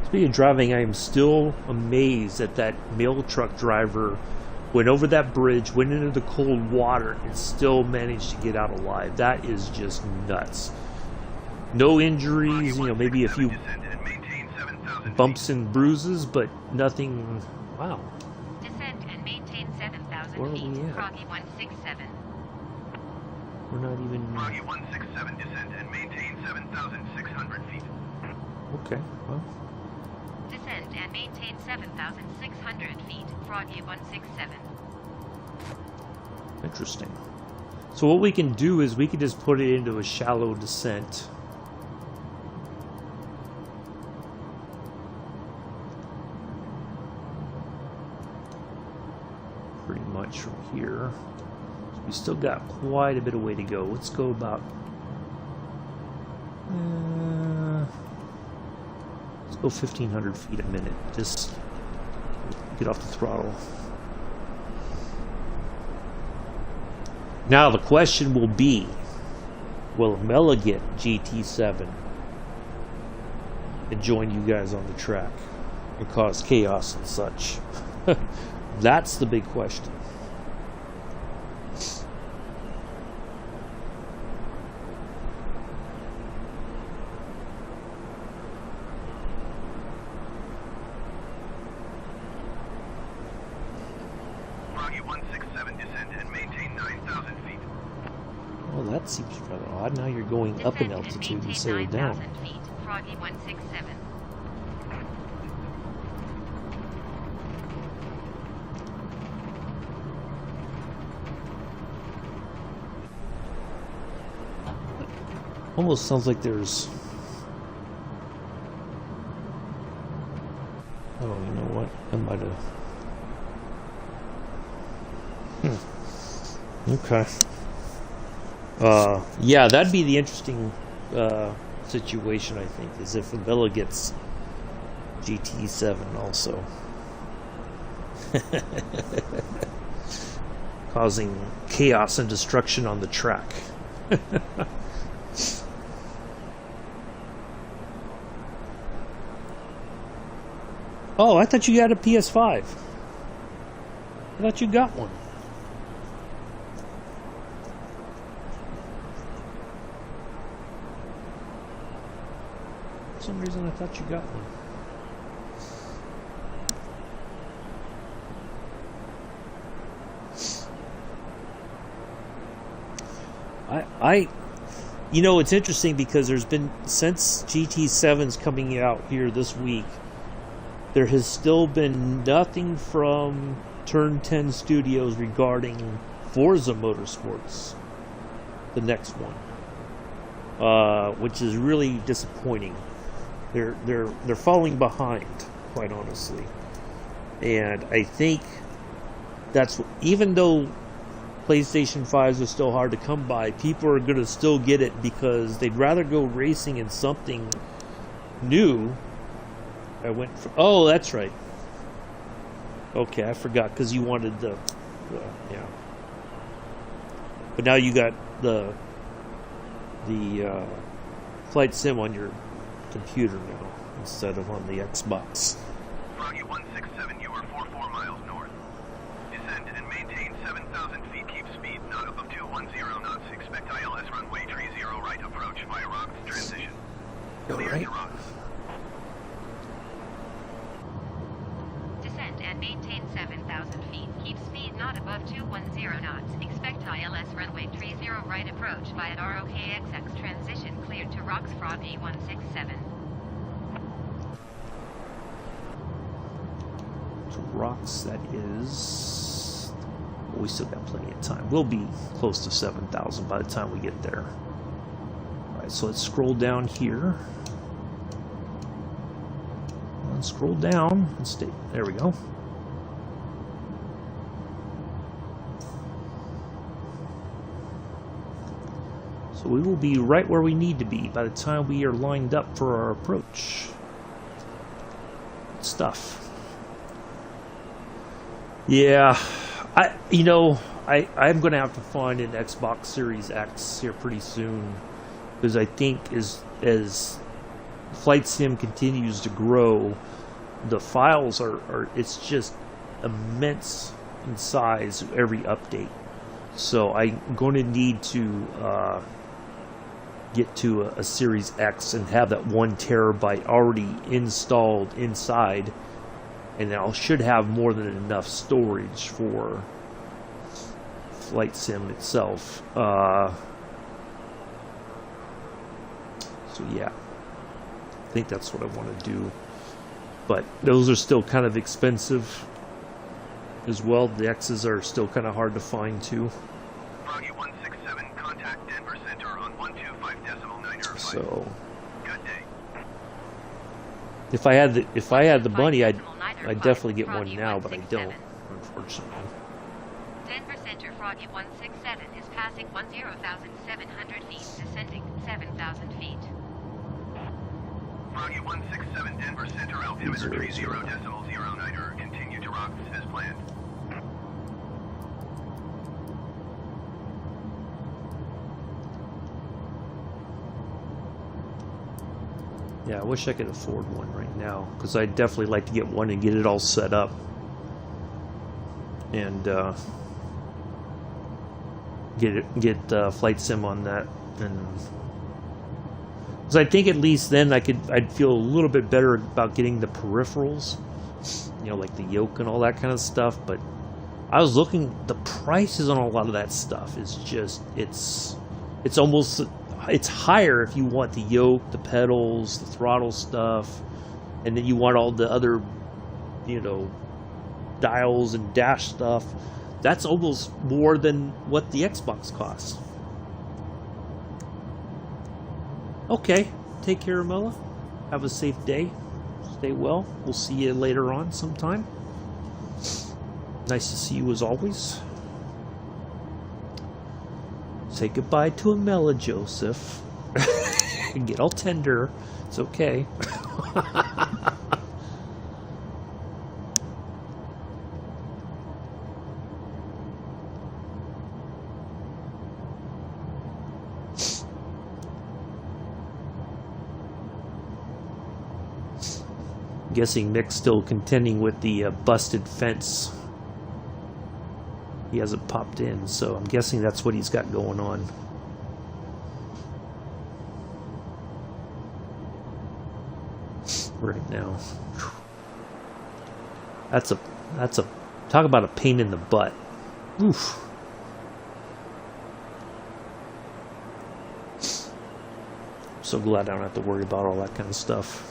speaking of driving, I am still amazed that that mail truck driver went over that bridge, went into the cold water, and still managed to get out alive. That is just nuts. No injuries, you know, maybe a few bumps and bruises, but nothing. Wow. Descend and maintain 7,000 Where are feet. we at? Froggy 167. We're not even. Froggy 167, descend and maintain 7,600 feet. Okay, well. Descend and maintain 7,600 feet. Froggy 167. Interesting. So what we can do is we can just put it into a shallow descent. Pretty much from here. So we still got quite a bit of way to go. Let's go about... let's go 1,500 feet a minute. Just get off the throttle. Now the question will be, will Mela get GT7 and join you guys on the track and cause chaos and such? That's the big question. Froggy 167, descend and maintain 9,000 feet. Well, that seems rather odd. Now you're going up in Descend and altitude maintain instead of down. 9,000 feet. Froggy 167. Almost sounds like there's... Oh, you know what? I might have... Okay. Yeah, that'd be the interesting situation, I think, is if Villa gets GT7 also. Causing chaos and destruction on the track. Oh, I thought you had a PS5. I thought you got one. For some reason I thought you got one. You know, it's interesting because there's been, since GT7's coming out here this week, there has still been nothing from Turn 10 Studios regarding Forza Motorsports, the next one, which is really disappointing. They're falling behind, quite honestly, and I think that's, even though PlayStation 5s are still hard to come by, people are going to still get it because they'd rather go racing in something new. I went for, oh, that's right. Okay, I forgot because you wanted the yeah. But now you got the flight sim on your computer now instead of on the Xbox. Froggy 167, you are 44 miles north. Descend and maintain 7,000 feet. Keep speed not above 210 knots. Expect ILS runway 30 right approach via rocks transition. Clear to rocks. Descend and maintain 7,000 feet. Keep speed not above 210 knots. Expect ILS runway 30 right approach via ROKXX transition. Cleared to rocks. Froggy 167. To rocks, that is. Well, we still got plenty of time. We'll be close to 7,000 by the time we get there. Alright, so let's scroll down here. And scroll down and stay. There we go. So we will be right where we need to be by the time we are lined up for our approach. Good stuff. Yeah, I'm going to have to find an Xbox Series X here pretty soon, because I think as Flight Sim continues to grow, the files are it's just immense in size every update. So I'm going to need to get to a Series X and have that 1 terabyte already installed inside. And I should have more than enough storage for Flight Sim itself. So yeah, I think that's what I want to do. But those are still kind of expensive as well. The X's are still kind of hard to find too. Froggy 167, contact Denver Center on 125.905. So Good day. if I had the money, I'd definitely get one now, but I don't, unfortunately. Denver Center Froggy 167 is passing 10,700 feet, descending 7,000 feet. Froggy 167, Denver Center, altimeter 30.09er. Continue to rocks as planned. Yeah, I wish I could afford one right now, because I'd definitely like to get one and get it all set up. And get Flight Sim on that, and because I think at least then I'd feel a little bit better about getting the peripherals, like the yoke and all that kind of stuff. But I was looking, the prices on a lot of that stuff is just it's almost. It's higher if you want the yoke, the pedals, the throttle stuff, and then you want all the other, dials and dash stuff. That's almost more than what the Xbox costs. Okay, take care, Mella. Have a safe day. Stay well. We'll see you later on sometime. Nice to see you as always. Say goodbye to Amela, Joseph. Get all tender. It's okay. Guessing Mick's still contending with the busted fence. He hasn't popped in, so I'm guessing that's what he's got going on. Right now. That's a talk about a pain in the butt. Oof. I'm so glad I don't have to worry about all that kind of stuff.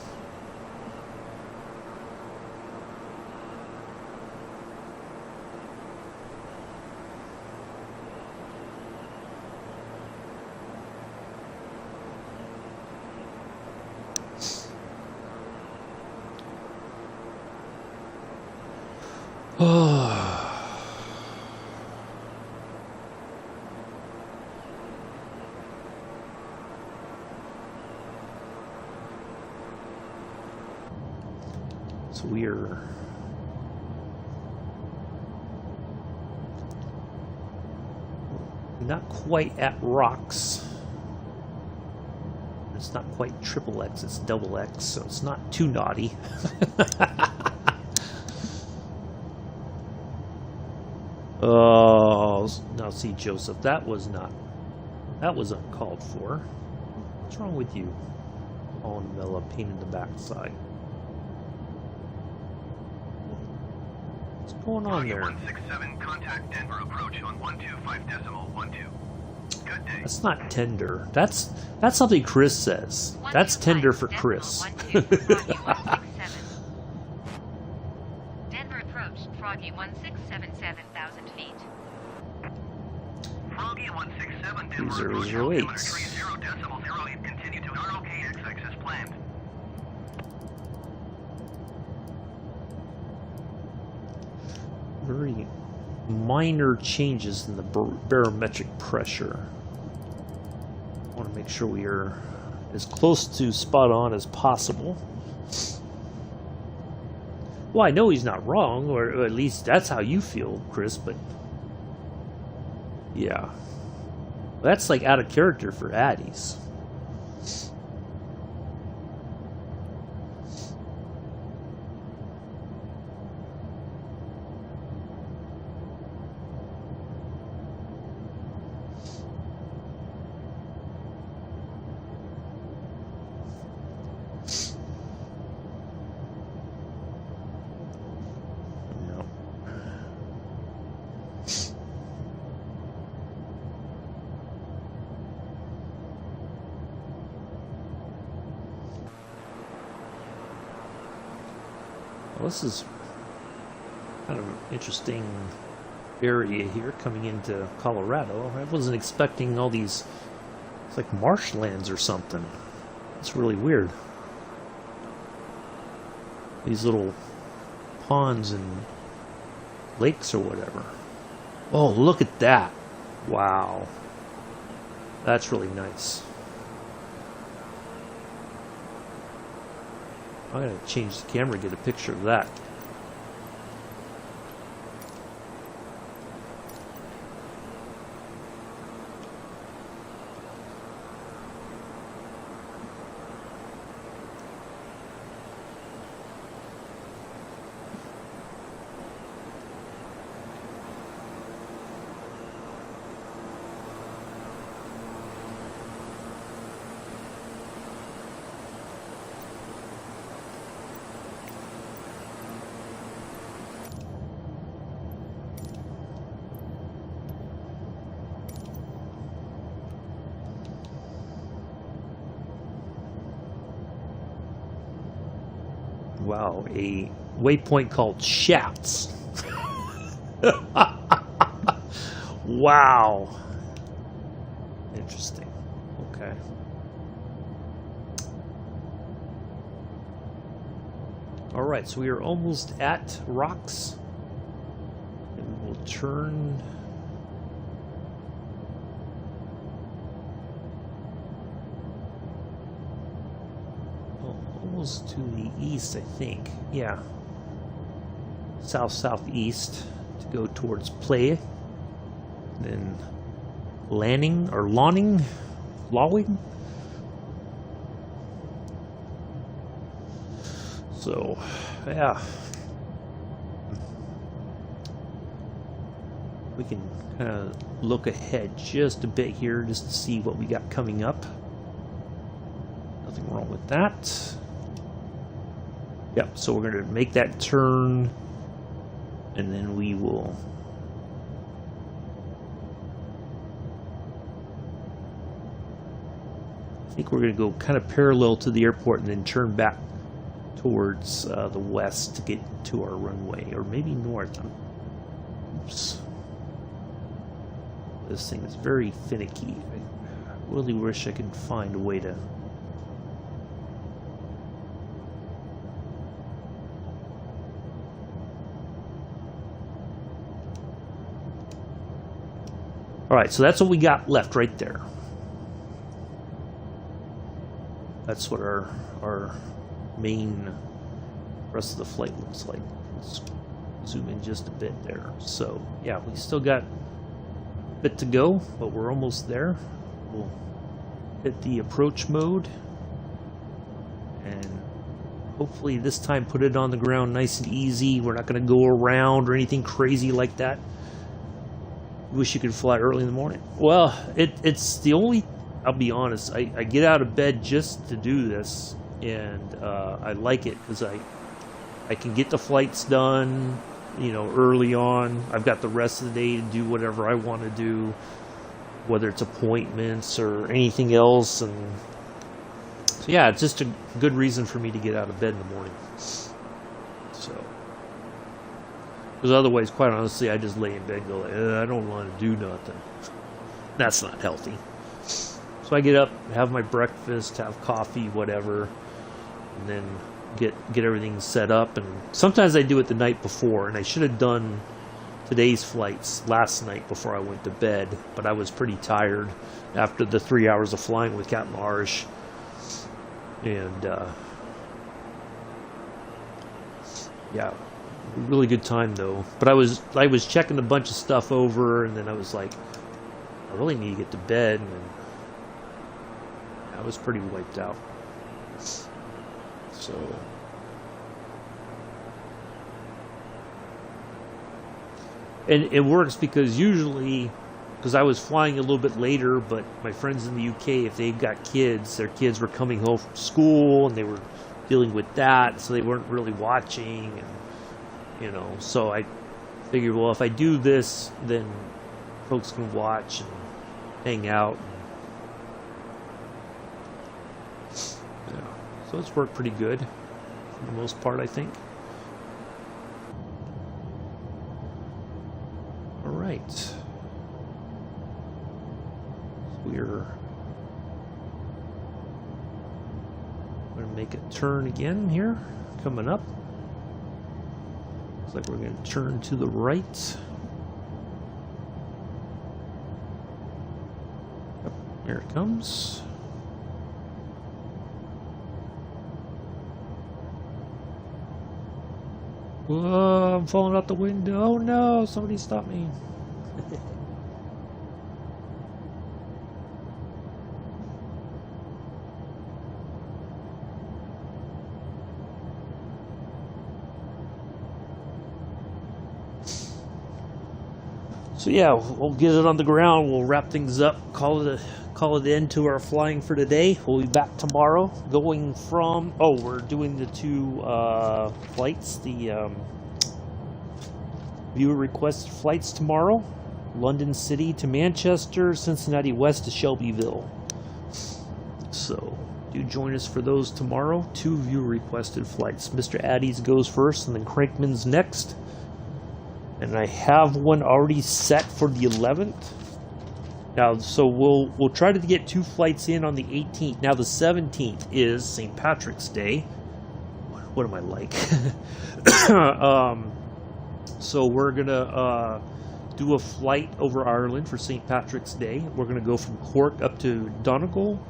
So we're not quite at rocks. It's not quite triple X, it's double X, so it's not too naughty. Oh, now see, Joseph, that was uncalled for. What's wrong with you? Oh, Mella, pain in the backside. What's going on there? 167, contact Denver approach on 125.12. Good day. That's not tender. That's something Chris says. That's tender for Chris. Denver approach, Froggy 1677,000 feet. Froggy 167, Denver 008. approach, altimeter 30.08, continue to ROKXX as planned. Very minor changes in the barometric pressure. I want to make sure we are as close to spot on as possible. Well, I know he's not wrong, or at least that's how you feel, Chris, but yeah. That's like out of character for Addies. Well, this is kind of an interesting area here coming into Colorado. I wasn't expecting all these, it's like marshlands or something. It's really weird. These little ponds and lakes or whatever. Oh, look at that. Wow. That's really nice. I'm going to change the camera to get a picture of that. Wow, a waypoint called Shats. Wow. Interesting. Okay. All right, so we are almost at rocks. And we'll turn almost to the east, I think. Yeah. South-southeast to go towards Play. Then Lawing. So, yeah. We can kind of look ahead just a bit here just to see what we got coming up. Nothing wrong with that. Yep, so we're going to make that turn, and then we will I think we're going to go kind of parallel to the airport and then turn back towards the west to get to our runway, or maybe north. Oops. This thing is very finicky. I really wish I could find a way to... Alright, so that's what we got left right there. That's what our main rest of the flight looks like. Let's zoom in just a bit there. So, yeah, we still got a bit to go, but we're almost there. We'll hit the approach mode and hopefully this time put it on the ground nice and easy. We're not going to go around or anything crazy like that. Wish you could fly early in the morning. Well, it's the only... I'll be honest, I get out of bed just to do this, and I like it because I can get the flights done, you know, early on. I've got the rest of the day to do whatever I want to do, whether it's appointments or anything else. And so, yeah, it's just a good reason for me to get out of bed in the morning. So, because otherwise, quite honestly, I just lay in bed and go, I don't want to do nothing. That's not healthy. So I get up, have my breakfast, have coffee, whatever, and then get everything set up. And sometimes I do it the night before, and I should have done today's flights last night before I went to bed, but I was pretty tired after the 3 hours of flying with Captain Marsh. And yeah, really good time though. But I was checking a bunch of stuff over, and then I was like, I really need to get to bed. And I was pretty wiped out. So and it works because usually, because I was flying a little bit later, but my friends in the UK, if they've got kids, their kids were coming home from school and they were dealing with that, so they weren't really watching, and you know, so I figured, well, if I do this, then folks can watch and hang out. So it's worked pretty good for the most part, I think. All right. So we're going to make a turn again here, coming up. Looks like we're going to turn to the right. Yep, here it comes. Whoa, I'm falling out the window. Oh no, somebody stop me. So yeah, we'll get it on the ground. We'll wrap things up, call it in to our flying for today. We'll be back tomorrow, going from... Oh, we're doing the two flights, the viewer requested flights tomorrow. London City to Manchester, Cincinnati West to Shelbyville. So, do join us for those tomorrow. Two viewer requested flights. Mr. Addy's goes first, and then Crankman's next. And I have one already set for the 11th. Now, so we'll try to get two flights in on the 18th. Now, the 17th is St. Patrick's Day. What am I like? So we're gonna do a flight over Ireland for St. Patrick's Day. We're gonna go from Cork up to Donegal,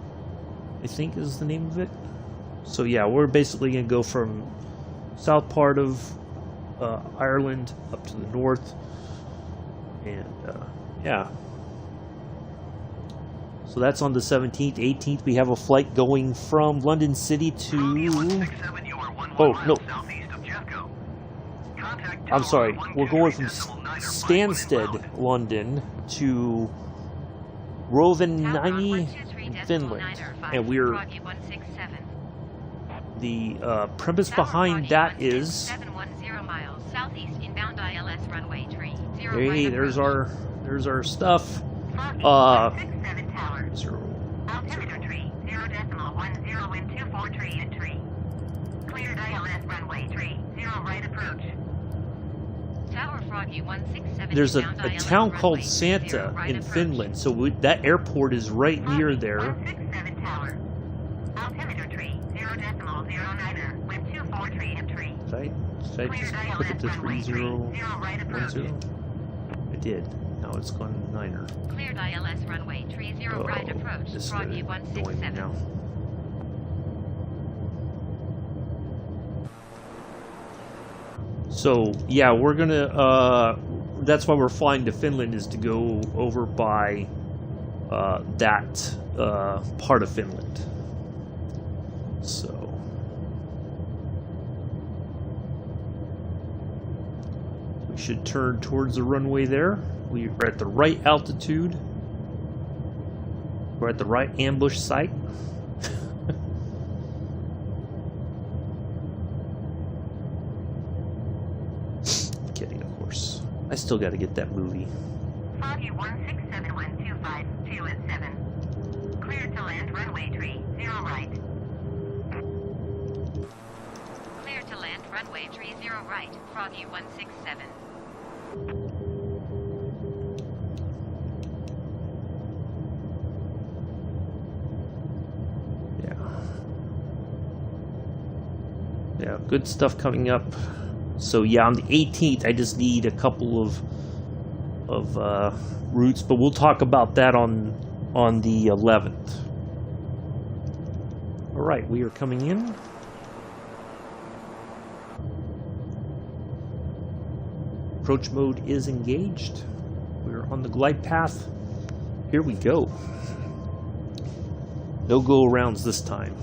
I think is the name of it. So yeah, we're basically going to go from south part of Ireland up to the north. And yeah. So that's on the 17th. 18th, we have a flight going from London City to... Oh, no. I'm sorry. We're going from Stansted, London to Rovaniemi, Finland. And we're... The premise behind that is... Hey, there's our stuff. Altimeter tree, 0.10 wind 24 tree and tree. Cleared ILS runway tree, 0 right approach. Tower Froggy 167. There's a town called Santa in Finland, so that airport is right near there. 167 tower. Altimeter tree, 0.09 wind 24 tree and tree. Did I just put it to 3010? I did. Now it's gone 9er. Cleared ILS runway tree 0 right approach. This is Froggy annoying me 167. now. So yeah, we're gonna. That's why we're flying to Finland, is to go over by that part of Finland. So we should turn towards the runway there. We are at the right altitude. We're at the right ambush site. Kidding, of course. I still got to get that movie. Foggy 167 2 at 7. Cleared to land runway tree 0 right. Cleared to land runway tree 0 right. Froggy 167. Yeah, good stuff coming up. So yeah, on the 18th, I just need a couple of routes, but we'll talk about that on the 11th. All right, we are coming in. Approach mode is engaged. We're on the glide path. Here we go. No go-arounds this time.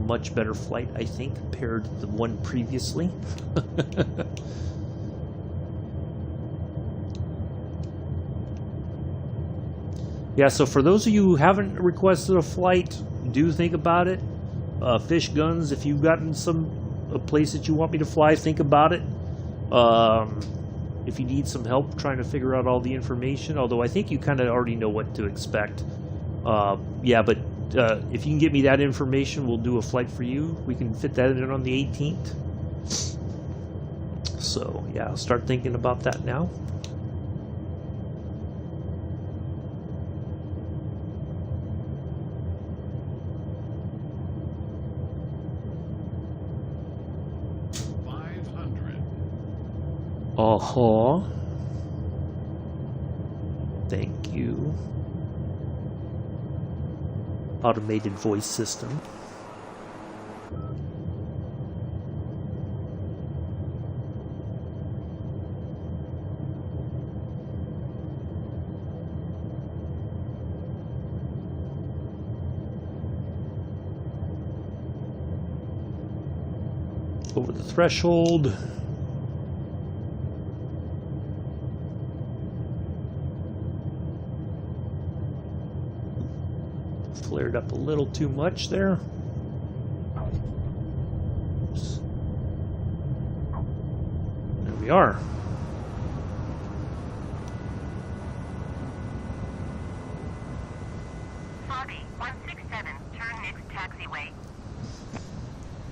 Much better flight, I think, compared to the one previously. Yeah, so for those of you who haven't requested a flight, do think about it. Fish guns, if you've gotten a place that you want me to fly, think about it. If you need some help trying to figure out all the information, although I think you kind of already know what to expect. Yeah, but if you can get me that information, we'll do a flight for you. We can fit that in on the 18th. So, yeah, I'll start thinking about that now. Thank you. Automated voice system. Over the threshold. Flared up a little too much there. Oops. There we are.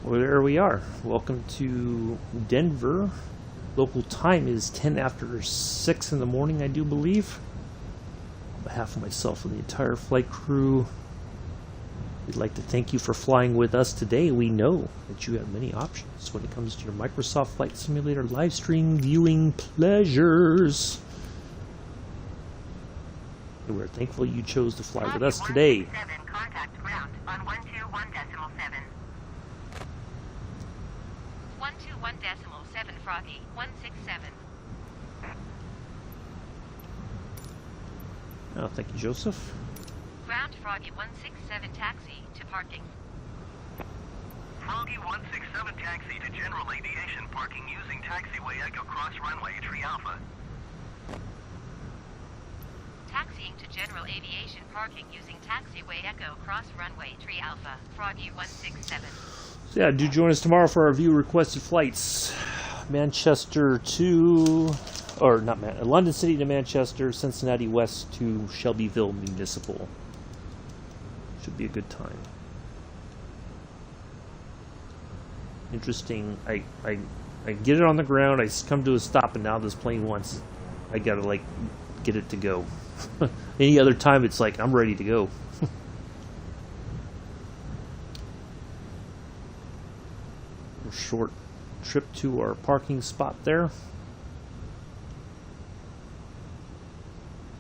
Well, there we are. Welcome to Denver. Local time is 10 after 6 in the morning, I do believe. On behalf of myself and the entire flight crew, we'd like to thank you for flying with us today. We know that you have many options when it comes to your Microsoft Flight Simulator live stream viewing pleasures. And we're thankful you chose to fly with us today. Contact ground on 121.7. 121.7 Froggy 167. Oh, thank you, Joseph. Ground Froggy 167 taxi to parking. Froggy 167 taxi to general aviation parking using taxiway Echo Cross runway Tree Alpha. Taxiing to general aviation parking using taxiway Echo Cross runway Tree Alpha. Froggy 167. So yeah, do join us tomorrow for our view requested flights. Manchester to, or not London City to Manchester, Cincinnati West to Shelbyville Municipal. Should be a good time. Interesting. I get it on the ground, I come to a stop, and now this plane wants, I gotta like get it to go. Any other time it's like I'm ready to go. Short trip to our parking spot there.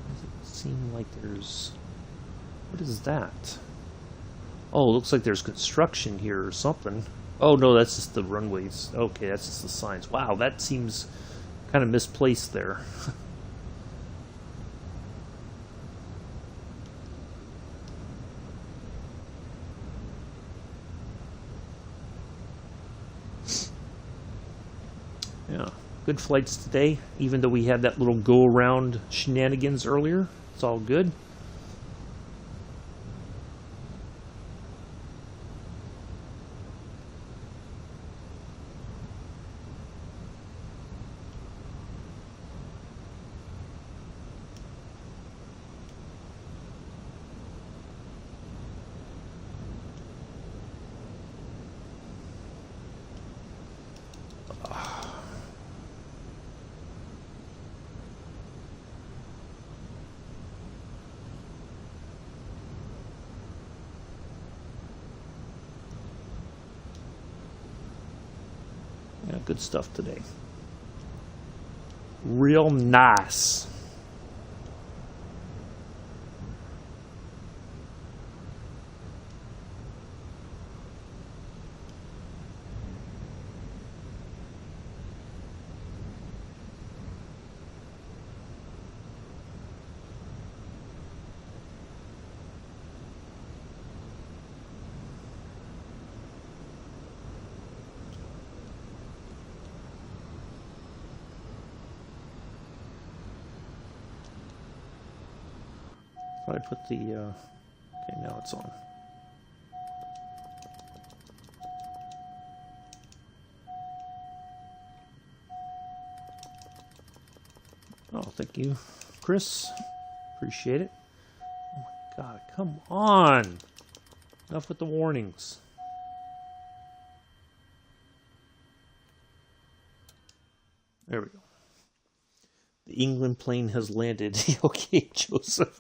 Doesn't seem like there's, what is that? Oh, looks like there's construction here or something. Oh no, that's just the runways. Okay, that's just the signs. Wow, that seems kind of misplaced there. Yeah, good flights today, even though we had that little go-around shenanigans earlier. It's all good. Yeah, good stuff today. Real nice. Probably put the, okay, now it's on. Oh, thank you, Chris. Appreciate it. Oh my God, come on. Enough with the warnings. There we go. The England plane has landed. Okay, Joseph.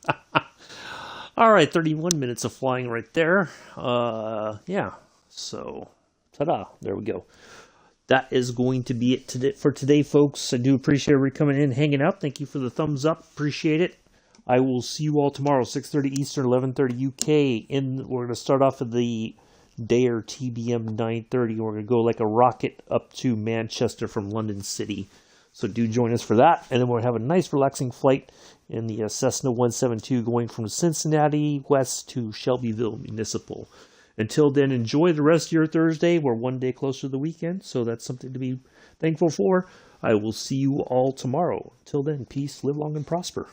All right, 31 minutes of flying right there. Yeah, so ta-da, there we go. That is going to be it for today, folks. I do appreciate everybody coming in, hanging out. Thank you for the thumbs up. Appreciate it. I will see you all tomorrow, 6:30 Eastern, 11:30 UK. We're going to start off with the Dare TBM 930. We're going to go like a rocket up to Manchester from London City. So do join us for that. And then we'll have a nice relaxing flight in the Cessna 172 going from Cincinnati West to Shelbyville Municipal. Until then, enjoy the rest of your Thursday. We're one day closer to the weekend, so that's something to be thankful for. I will see you all tomorrow. Until then, peace, live long, and prosper.